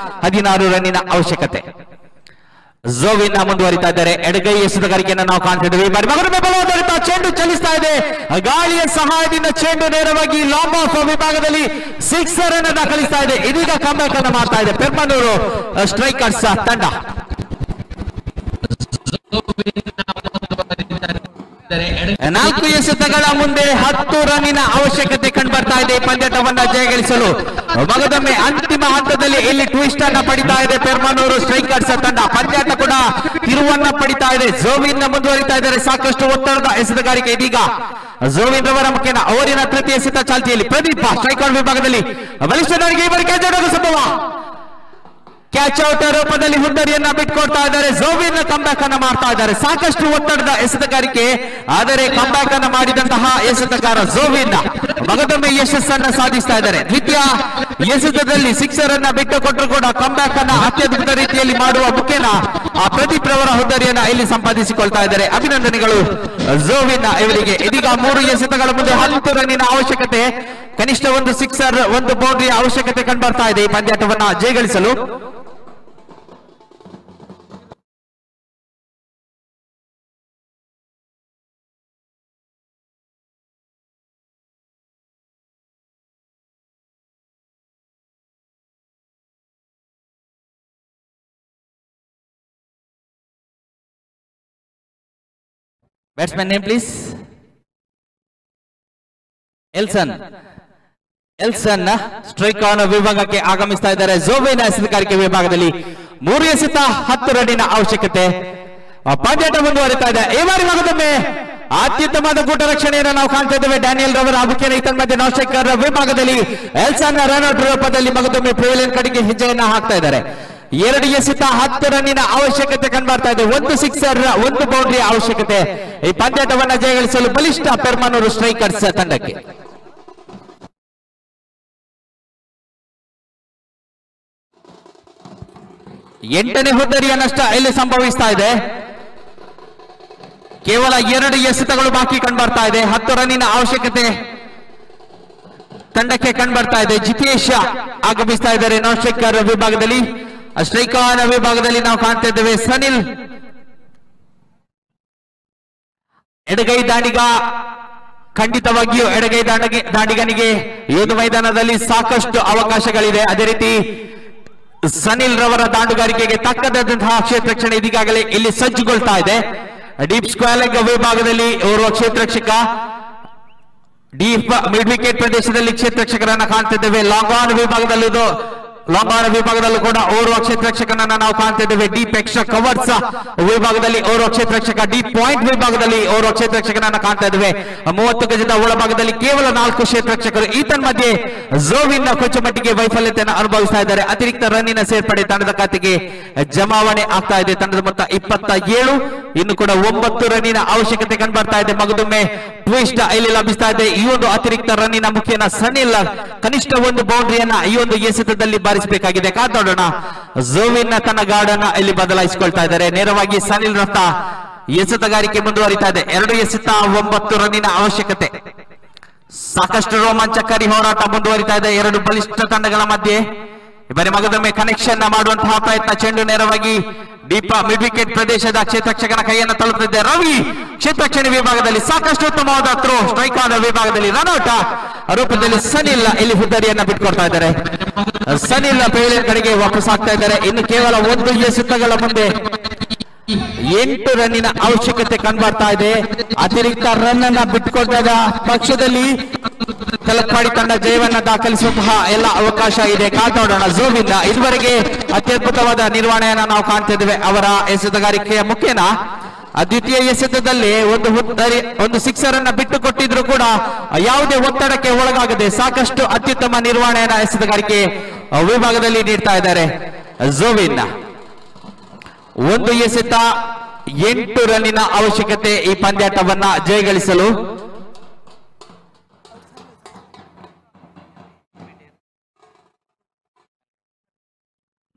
16 ರನ್ನಿನ ಅವಶ್ಯಕತೆ. ಜೋವಿನ್ ಮುಂದುವರಿತಾ ಇದ್ದಾರೆ. ಎಡಗೈ ಎಸೆತಗಾರಿಕೆಯನ್ನು ನಾವು ಕಾಣ್ತಿದ್ದೇವೆ. ಚೆಂಡು ಚಲಿಸ್ತಾ ಇದೆ. ಗಾಳಿಯ ಸಹಾಯದಿಂದ ಚೆಂಡು ನೇರವಾಗಿ ಲಾಂಗ್ ಆಫ್ ವಿಭಾಗದಲ್ಲಿ 6 ಅನ್ನು ದಾಖಲಿಸ್ತಾ ಇದೆ. ಇದೀಗ ಕಮ್ಬ್ಯಾಕ್ ಅನ್ನು ಮಾಡ್ತಾ ಇದೆ ಪೆರ್ಮನ್ನೂರು ಸ್ಟ್ರೈಕರ್ಸ್ ತಂಡ. 4 ಎಸೆತಗಳ ಮುಂದೆ 10 ರನ್ನಿನ ಅವಶ್ಯಕತೆ ಕಂಡುಬರ್ತಾ ಇದೆ ಪಂದ್ಯಾಟವನ್ನ ಜಯಗಳಿಸಲು. ಮಗದೊಮ್ಮೆ ಅಂತಿಮ ಹಂತದಲ್ಲಿ ಇಲ್ಲಿ ಟ್ವಿಸ್ಟ್ ಅನ್ನ ಪಡಿತಾ ಇದೆ ಪೆರ್ಮನ್ನೂರು ಸ್ಟ್ರೈಕರ್ಸ್ ತಂಡ. ಪಂದ್ಯಾಟ ಕೂಡ ತಿರುವನ್ನ ಪಡಿತಾ ಇದೆ. ಜೋವಿನ್ ಮುಂದುವರಿತಾ ಇದ್ದಾರೆ. ಸಾಕಷ್ಟು ಒತ್ತಡದ ಎಸೆತಗಾರಿಕೆ. ಇದೀಗ ಜೋವಿನ್ ರವರ ಮುಖೇನ ಅವರಿನ ತೃತೀಯ ಎಸೆತ ಚಾಲ್ತಿಯಲ್ಲಿ. ಪ್ರದೀಪ್ ಸ್ಟ್ರೈಕರ್ ವಿಭಾಗದಲ್ಲಿ ಬಲಿಷ್ಠರಿಗೆ ಇವರಿಗೆ ಸಂಭವ. ಕ್ಯಾಚ್ ಔಟ್ ರೂಪದಲ್ಲಿ ಹುದ್ದರಿಯನ್ನ ಬಿಟ್ಕೊಡ್ತಾ ಇದ್ದಾರೆ. ಜೋವಿನ್ ಕಂಬ್ಯಾಕ್ ಅನ್ನ ಮಾಡ್ತಾ ಇದ್ದಾರೆ. ಸಾಕಷ್ಟು ಒತ್ತಡದ ಎಸೆತಗಾರಿಕೆ. ಆದರೆ ಕಂಬ್ಯಾಕ್ ಅನ್ನ ಮಾಡಿದಂತಹ ಎಸೆತಗಾರ ಜೋವಿನ್ ಮಗದೊಮ್ಮೆ ಯಶಸ್ಸನ್ನ ಸಾಧಿಸ್ತಾ ಇದ್ದಾರೆ. ದ್ವಿತೀಯ ಎಸೆತದಲ್ಲಿ 6 ಅನ್ನ ಬಿಟ್ಟು ಕೊಟ್ಟರು ಕೂಡ ಕಂಬ್ಯಾಕ್ ಅನ್ನ ಅತ್ಯದ್ಭುತ ರೀತಿಯಲ್ಲಿ ಮಾಡುವ ಮುಖೇನ ಆ ಪ್ರದೀಪ್ ರವರ ಹುದ್ದರಿಯನ್ನ ಇಲ್ಲಿ ಸಂಪಾದಿಸಿಕೊಳ್ತಾ ಇದ್ದಾರೆ. ಅಭಿನಂದನೆಗಳು ಜೋವಿನ್ ಇವರಿಗೆ. ಇದೀಗ 3 ಎಸೆತಗಳ ಮುಂದೆ 10 ರನ್ನಿನ ಅವಶ್ಯಕತೆ. ಕನಿಷ್ಠ ಒಂದು 6 ಒಂದು ಬೌಂಡ್ರಿಯ ಅವಶ್ಯಕತೆ ಕಂಡುಬರ್ತಾ ಇದೆ ಈ ಪಂದ್ಯಾಟವನ್ನ ಜಯಗಳಿಸಲು. Batsman name please. Elson strike on ವಿಭಾಗಕ್ಕೆ ಆಗಮಿಸ್ತಾ ಇದ್ದಾರೆ. ಜೋವಿನ್ ಎಸೆತಗಾರಿಕೆ ವಿಭಾಗದಲ್ಲಿ 3 ಎಸೆತ 10 ರನ್ನಿನ ಅವಶ್ಯಕತೆ. ಪಂದ್ಯಾಟ ಮುಂದುವರಿತಾ ಇದೆ. ಈ ಬಾರಿ ಮಗದೊಮ್ಮೆ ಅತ್ಯುತ್ತಮವಾದ ಗೂಟ ರಕ್ಷಣೆಯನ್ನು ನಾವು ಕಾಣ್ತಾ ಇದ್ದೇವೆ. ಡ್ಯಾನಿಯಲ್ ರವರ ಮುಖೇನ ಇತನ ಮಧ್ಯೆ ನಾನ್ ಸ್ಟ್ರೈಕರ್ ವಿಭಾಗದಲ್ಲಿ ಎಲ್ಸನ್ ರನ್ಔಟ್ ರೂಪದಲ್ಲಿ ಮಗದೊಮ್ಮೆ ಪೆವಿಲಿಯನ್ ಕಡೆಗೆ ಹೆಜ್ಜೆಯನ್ನ ಹಾಕ್ತಾ ಇದ್ದಾರೆ. 2 ಎಸೆತ 10 ರನ್ನಿನ ಅವಶ್ಯಕತೆ ಕಂಡುಬರ್ತಾ ಇದೆ. 1 ಸಿಕ್ಸರ್ 1 ಬೌಂಡ್ರಿ ಅವಶ್ಯಕತೆ ಈ ಪಂದ್ಯಾಟವನ್ನ ಜಯಗಳಿಸಲು ಬಲಿಷ್ಠ ಪೆರ್ಮನ್ನೂರು ಸ್ಟ್ರೈಕರ್ಸ್ ತಂಡಕ್ಕೆ. ಎಂಟನೇ ಹುದ್ದರಿಯ ನಷ್ಟ ಇಲ್ಲಿ ಸಂಭವಿಸ್ತಾ ಇದೆ. ಕೇವಲ 2 ಎಸೆತಗಳು ಬಾಕಿ ಕಂಡುಬರ್ತಾ ಇದೆ. 10 ರನ್ನಿನ ಅವಶ್ಯಕತೆ ತಂಡಕ್ಕೆ ಕಂಡುಬರ್ತಾ ಇದೆ. ಜಿತೇಶ್ ಆಗಮಿಸ್ತಾ ಇದ್ದಾರೆ ನಾನ್ ಸ್ಟ್ರೈಕರ್ ವಿಭಾಗದಲ್ಲಿ. ಸ್ಟ್ರೈಕ್ ಆನ್ ವಿಭಾಗದಲ್ಲಿ ನಾವು ಕಾಣ್ತಾ ಇದ್ದೇವೆ ಸನಿಲ್. ಎಡಗೈ ದಾಂಡಿಗ ಖಂಡಿತವಾಗಿಯೂ ಎಡಗೈ ದಾಂಡಿಗನಿಗೆ ಈ ಮೈದಾನದಲ್ಲಿ ಸಾಕಷ್ಟು ಅವಕಾಶಗಳಿದೆ. ಅದೇ ರೀತಿ ಸನಿಲ್ ರವರ ದಾಂಡುಗಾರಿಕೆಗೆ ತಕ್ಕದಂತಹ ಕ್ಷೇತ್ರ ರಕ್ಷಣೆ ಇದೀಗಾಗಲೇ ಇಲ್ಲಿ ಸಜ್ಜುಗೊಳ್ತಾ ಇದೆ. ಡೀಪ್ ಸ್ಕ್ವೇರ್ ಲೆಗ್ ವಿಭಾಗದಲ್ಲಿ ಓರ್ವ ಕ್ಷೇತ್ರ ರಕ್ಷಕ, ಡೀಪ್ ಮಿಡ್ ವಿಕೆಟ್ ಪ್ರದೇಶದಲ್ಲಿ ಕ್ಷೇತ್ರ ರಕ್ಷಕರನ್ನ ಕಾಣ್ತಿದ್ದೇವೆ. ಲಾಂಗ್ ಆನ್ ವಿಭಾಗದಲ್ಲೂ ಕೂಡ ಓರ್ವ ಕ್ಷೇತ್ರ ರಕ್ಷಕನನ್ನ ನಾವು ಕಾಣ್ತಿದ್ದೇವೆ. ಡೀಪ್ ಎಕ್ಸ್ಟ್ರಾ ಕವರ್ಸ್ ವಿಭಾಗದಲ್ಲಿ ಓರ್ವ ಕ್ಷೇತ್ರ ರಕ್ಷಕ, ಡೀಪ್ ಪಾಯಿಂಟ್ ವಿಭಾಗದಲ್ಲಿ ಓರ್ವ ಕ್ಷೇತ್ರ ರಕ್ಷಕನನ್ನ ಕಾಣ್ತಾ ಇದ್ದೇವೆ. 30 ಗಜದ ಒಳಭಾಗದಲ್ಲಿ ಕೇವಲ 4 ಕ್ಷೇತ್ರ ರಕ್ಷಕರು. ಈತನ್ ಮಧ್ಯೆ ಜೋವಿನ್ ಕೊಂಚ ಮಟ್ಟಿಗೆ ವೈಫಲ್ಯತೆಯನ್ನು ಅನುಭವಿಸ್ತಾ ಇದ್ದಾರೆ. ಅತಿರಿಕ್ತ ರನ್ನಿನ ಸೇರ್ಪಡೆ ತಂಡದ ಖಾತೆಗೆ ಜಮಾವಣೆ ಆಗ್ತಾ ಇದೆ. ತಂಡದ ಮೊತ್ತ 27. ಇನ್ನು ಕೂಡ 9 ರನ್ನಿನ ಅವಶ್ಯಕತೆ ಕಂಡುಬರ್ತಾ ಇದೆ. ಮಗದೊಮ್ಮೆ ಟ್ವಿಸ್ಟ್ ಇಲ್ಲಿ ಲಭಿಸ್ತಾ ಇದೆ. ಈ ಒಂದು ಅತಿರಿಕ್ತ ರನ್ನಿನ ಮುಖೇನ ಸನಿಲ್ ಕನಿಷ್ಠ ಒಂದು ಬೌಂಡ್ರಿಯನ್ನ ಈ ಒಂದು ಎಸೆತದಲ್ಲಿ ಬಾರಿಸಬೇಕಾಗಿದೆ. ಕಾದೋಡೋಣ. ಝೋವಿನ್ ತನ್ನ ಗಾರ್ಡನ್ನ ಇಲ್ಲಿ ಬದಲಾಯಿಸಿಕೊಳ್ತಾ ಇದ್ದಾರೆ. ನೇರವಾಗಿ ಸನಿಲ್ ರತ್ತ ಎಸೆತಗಾರಿಕೆ ಮುಂದುವರಿತಾ ಇದೆ. 2 ಎಸೆತ 9 ರನ್ನಿನ ಅವಶ್ಯಕತೆ. ಸಾಕಷ್ಟು ರೋಮಾಂಚಕಾರಿ ಹೋರಾಟ ಮುಂದುವರಿತಾ ಇದೆ ಎರಡು ಬಲಿಷ್ಠ ತಂಡಗಳ ಮಧ್ಯೆ. ಬರೀ ಮಗದೊಮ್ಮೆ ಕನೆಕ್ಷನ್ ಮಾಡುವಂತಹ ಪ್ರಯತ್ನ. ಚೆಂಡು ನೇರವಾಗಿ ದೀಪ ಮಿಡ್ ವಿಕೆಟ್ ಪ್ರದೇಶದ ಕ್ಷೇತ್ರಕ್ಷಕನ ಕೈಯನ್ನು ತಲುಪುತ್ತಿದೆ. ರವಿ ಕ್ಷೇತ್ರಕ್ಷಣೆ ವಿಭಾಗದಲ್ಲಿ ಸಾಕಷ್ಟು ಉತ್ತಮವಾದ ಥ್ರೋ. ಸ್ಟ್ರೈಕ್ ಆದ ವಿಭಾಗದಲ್ಲಿ ರನ್ಔಟ್ ರೂಪದಲ್ಲಿ ಸನಿಲ್ ಇಲ್ಲಿ ಹುದ್ದರಿಯನ್ನ ಬಿಟ್ಕೊಡ್ತಾ ಇದ್ದಾರೆ. ಸನಿಲ್ ಪೇಳಿನ ಕಡೆಗೆ ವಾಪಸ್ ಆಗ್ತಾ ಇದ್ದಾರೆ. ಇನ್ನು ಕೇವಲ 1 ಎಸೆತಗಳ ಮುಂದೆ 8 ರನ್ನಿನ ಅವಶ್ಯಕತೆ ಕಂಡುಬರ್ತಾ ಇದೆ. ಅತಿರಿಕ್ತ ರನ್ ಅನ್ನ ಬಿಟ್ಟುಕೊಟ್ಟಾಗ ಪಕ್ಷದಲ್ಲಿ ತಲಪಾಡಿ ತಂಡ ಜಯವನ್ನ ದಾಖಲಿಸುವಂತಹ ಎಲ್ಲ ಅವಕಾಶ ಇದೆ. ಕಾತೋಡೋಣ. ಝೋವಿಂದ ಇದುವರೆಗೆ ಅತ್ಯದ್ಭುತವಾದ ನಿರ್ವಹಣೆಯನ್ನ ನಾವು ಕಾಣ್ತಿದ್ದೇವೆ ಅವರ ಎಸೆತಗಾರಿಕೆಯ ಮುಖೇನ. ದ್ವಿತೀಯ ಎಸೆತದಲ್ಲಿ ಒಂದು ಸಿಕ್ಸರ್ ಅನ್ನ ಬಿಟ್ಟು ಕೊಟ್ಟಿದ್ರು ಕೂಡ ಯಾವುದೇ ಒತ್ತಡಕ್ಕೆ ಒಳಗಾಗದೆ ಸಾಕಷ್ಟು ಅತ್ಯುತ್ತಮ ನಿರ್ವಹಣೆಯನ್ನ ಎಸೆತಗಾರಿಕೆ ವಿಭಾಗದಲ್ಲಿ ನೀಡ್ತಾ ಇದ್ದಾರೆ ಝೋವಿನ್. 1 ಎಸೆತ 8 ರನ್ನಿನ ಅವಶ್ಯಕತೆ ಈ ಪಂದ್ಯಾಟವನ್ನ ಜಯಗಳಿಸಲು.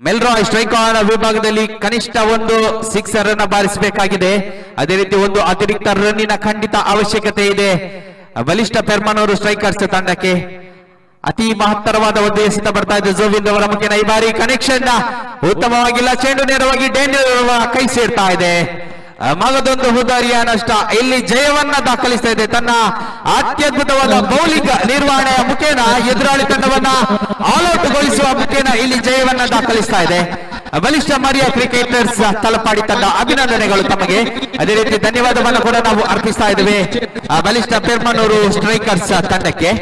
ಮೆಲ್ರಾಯ್ ಸ್ಟ್ರೈಕ್ ಆನ್ ವಿಭಾಗದಲ್ಲಿ ಕನಿಷ್ಠ 1 ಸಿಕ್ಸರ್ ಅನ್ನ ಬಾರಿಸಬೇಕಾಗಿದೆ. ಅದೇ ರೀತಿ 1 ಅತಿರಿಕ್ತ ರನ್ನಿನ ಖಂಡಿತ ಅವಶ್ಯಕತೆ ಇದೆ ಬಲಿಷ್ಠ ಪೆರ್ಮನೂರು ಸ್ಟ್ರೈಕರ್ಸ್ ತಂಡಕ್ಕೆ. ಅತಿ ಮಹತ್ತರವಾದ 1 ಎಸೆತ ಬರ್ತಾ ಇದೆ ಝೋವಿನ್ ಅವರ ಮುಖೇನ. ಈ ಬಾರಿ ಕನೆಕ್ಷನ್ ಉತ್ತಮವಾಗಿಲ್ಲ. ಚೆಂಡು ನೇರವಾಗಿ ಡೇಂಜರ್ ಕೈ ಸೇರ್ತಾ ಇದೆ. ಮಗದೊಂದು ಹುದಾರಿಯ ನಷ್ಟ ಇಲ್ಲಿ ಜಯವನ್ನ ದಾಖಲಿಸ್ತಾ ಇದೆ. ತನ್ನ ಅತ್ಯದ್ಭುತವಾದ ಬೌಲಿಂಗ್ ನಿರ್ವಹಣೆಯ ಮುಖೇನ ಎದುರಾಳಿ ತಂಡವನ್ನ ಆಲ್ಔಟ್ ಗೊಳಿಸುವ ಮುಖೇನ ಇಲ್ಲಿ ಜಯವನ್ನ ದಾಖಲಿಸ್ತಾ ಇದೆ ಬಲಿಷ್ಠ ಮರಿಯ ಕ್ರಿಕೆಟರ್ಸ್ ತಲಪಾಡಿ ತಂಡ. ಅಭಿನಂದನೆಗಳು ತಮಗೆ. ಅದೇ ರೀತಿ ಧನ್ಯವಾದವನ್ನು ಕೂಡ ನಾವು ಅರ್ಪಿಸ್ತಾ ಇದ್ದೇವೆ ಬಲಿಷ್ಠ ಪೆರ್ಮನೂರು ಸ್ಟ್ರೈಕರ್ಸ್ ತಂಡಕ್ಕೆ.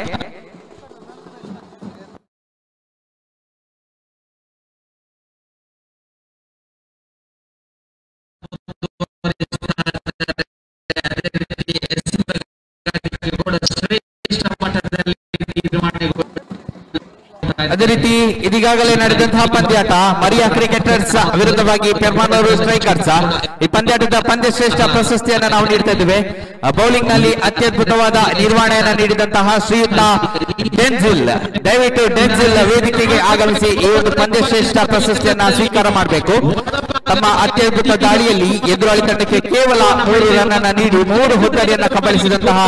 ಅದೇ ರೀತಿ ಇದೀಗಾಗಲೇ ನಡೆದಂತಹ ಪಂದ್ಯಾಟ ಮರಿಯಾ ಕ್ರಿಕೆಟರ್ಸ್ ವಿರುದ್ಧವಾಗಿ ಪೆರ್ಮನೂರು ಸ್ಟ್ರೈಕರ್ಸ್. ಈ ಪಂದ್ಯಾಟದ ಪಂದ್ಯ ಶ್ರೇಷ್ಠ ಪ್ರಶಸ್ತಿಯನ್ನು ನಾವು ನೀಡ್ತಾ ಇದ್ದೇವೆ. ಬೌಲಿಂಗ್ ನಲ್ಲಿ ಅತ್ಯದ್ಭುತವಾದ ನಿರ್ವಹಣೆಯನ್ನು ನೀಡಿದಂತಹ ಶ್ರೀಯುತ ಡೆನ್ಸಿಲ್. ದಯವಿಟ್ಟು ಡೆನ್ಸಿಲ್ ವೇದಿಕೆಗೆ ಆಗಮಿಸಿ ಈ ಒಂದು ಪಂದ್ಯ ಶ್ರೇಷ್ಠ ಪ್ರಶಸ್ತಿಯನ್ನ ಸ್ವೀಕಾರ ಮಾಡಬೇಕು. ತಮ್ಮ ಅತ್ಯದ್ಭುತ ದಾಳಿಯಲ್ಲಿ ಎದುರಾಳಿ ತಂಡಕ್ಕೆ ಕೇವಲ 3 ರನ್ ಅನ್ನ ನೀಡಿ 3 ಹುದ್ದರಿಯನ್ನ ಕಬಳಿಸಿದಂತಹ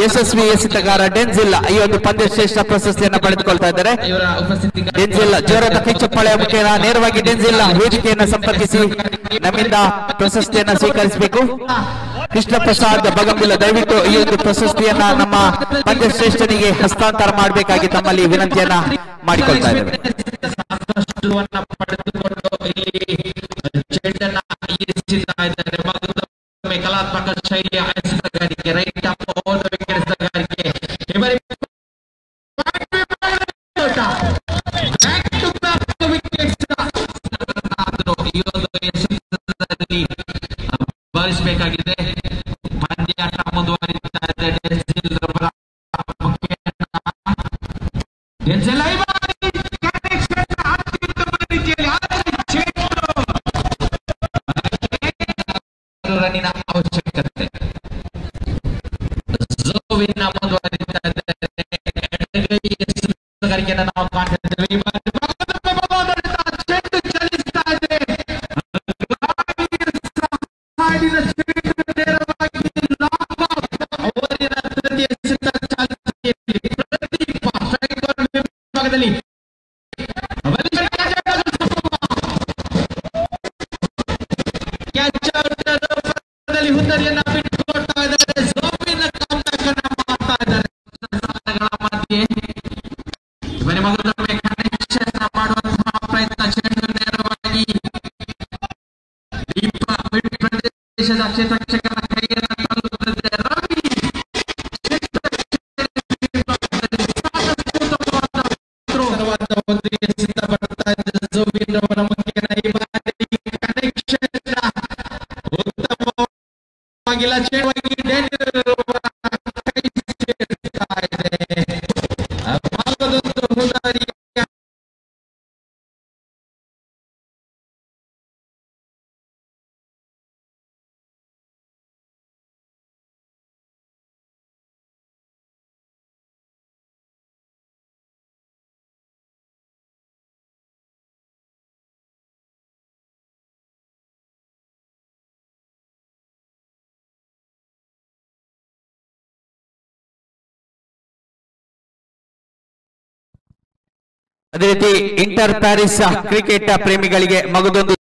ಯಶಸ್ವಿ ಎಸೆತಗಾರ ಡೆನ್ಸಿಲ್ ಈ ಒಂದು ಪಂದ್ಯ ಶ್ರೇಷ್ಠ ಪ್ರಶಸ್ತಿಯನ್ನ ಪಡೆದುಕೊಳ್ತಾ ಇದ್ದಾರೆ. ಡೆನ್ಸಿಲ್ ಜೋರಾದ ಕೈಚಪ್ಪಾಳೆಯ ಮುಖೇನ ನೇರವಾಗಿ ಡೆನ್ಸಿಲ್ ವೇದಿಕೆಯನ್ನ ಸಂಪರ್ಕಿಸಿ ನಮ್ಮಿಂದ ಪ್ರಶಸ್ತಿಯನ್ನ ಸ್ವೀಕರಿಸಬೇಕು. ಕೃಷ್ಣ ಪ್ರಸಾದ್ ಬಗಂಬಿಲ ದಯವಿಟ್ಟು ಈ ಒಂದು ಪ್ರಶಸ್ತಿಯನ್ನ ನಮ್ಮ ಪಂದ್ಯ ಶ್ರೇಷ್ಠನಿಗೆ ಹಸ್ತಾಂತರ ಮಾಡಬೇಕಾಗಿ ತಮ್ಮಲ್ಲಿ ವಿನಂತಿಯನ್ನ ಮಾಡಿಕೊಳ್ತಾ ಇದ್ದೇವೆ. ಕಲಾತ್ಮಕ ಶೈಲಿಯ ಎಸೆತಗಾರಿಕೆ right up over the wicket ಎಸೆತಗಾರಿಕೆ. ಬಾರಿಸಬೇಕಾಗಿದೆ. ಪಂದ್ಯಾಟ ಮುಂದುವರಿತಾ ಇದೆ. ರನ್ನಿನ ಅವಶ್ಯಕತೆ ಝೋವಿನ್ ಮುಂದುವರಿತಾ ಇದೆ. ನಾವು ಕಾಣ್ತಿದ್ದೇವೆ. ಹುದ್ದರಿಯನ್ನ ಬಿಟ್ಟುಕೊಡ್ತಾ ಇದ್ದಾರೆ. ಝೋವಿನ್ ಮಾಡ್ತಾ ಇದ್ದಾರೆ ಮಧ್ಯೆ. ಇವರ ಮಗದೊಮ್ಮೆ ಕನೆಕ್ಷನ್ ಮಾಡುವಂತಹ ಪ್ರಯತ್ನ. ಚೆಂಡು ನೇರವಾಗಿ ದೀಪ ಮಿಡ್ ಪ್ರದೇಶದ ಕ್ಷೇತ್ರಕ್ಷಕನ ಕೈಯನ್ನು ತಲುಪುತ್ತದೆ. ರವಿ ಒಂದು ಎಸೆತ ಬರ್ತಾ ಇದೆ ಝೋವಿನ್ ಅವರ ಮುಖೇನ. ಈ ಬಾರಿ ಕನೆಕ್ಷನ್ ಉತ್ತಮವಾಗಿಲ್ಲ. ಚೆಂಡು ಅದೇ ರೀತಿ ಇಂಟರ್ ಪ್ಯಾರಿಸ್ ಕ್ರಿಕೆಟ್ ಪ್ರೇಮಿಗಳಿಗೆ ಮಗದೊಂದು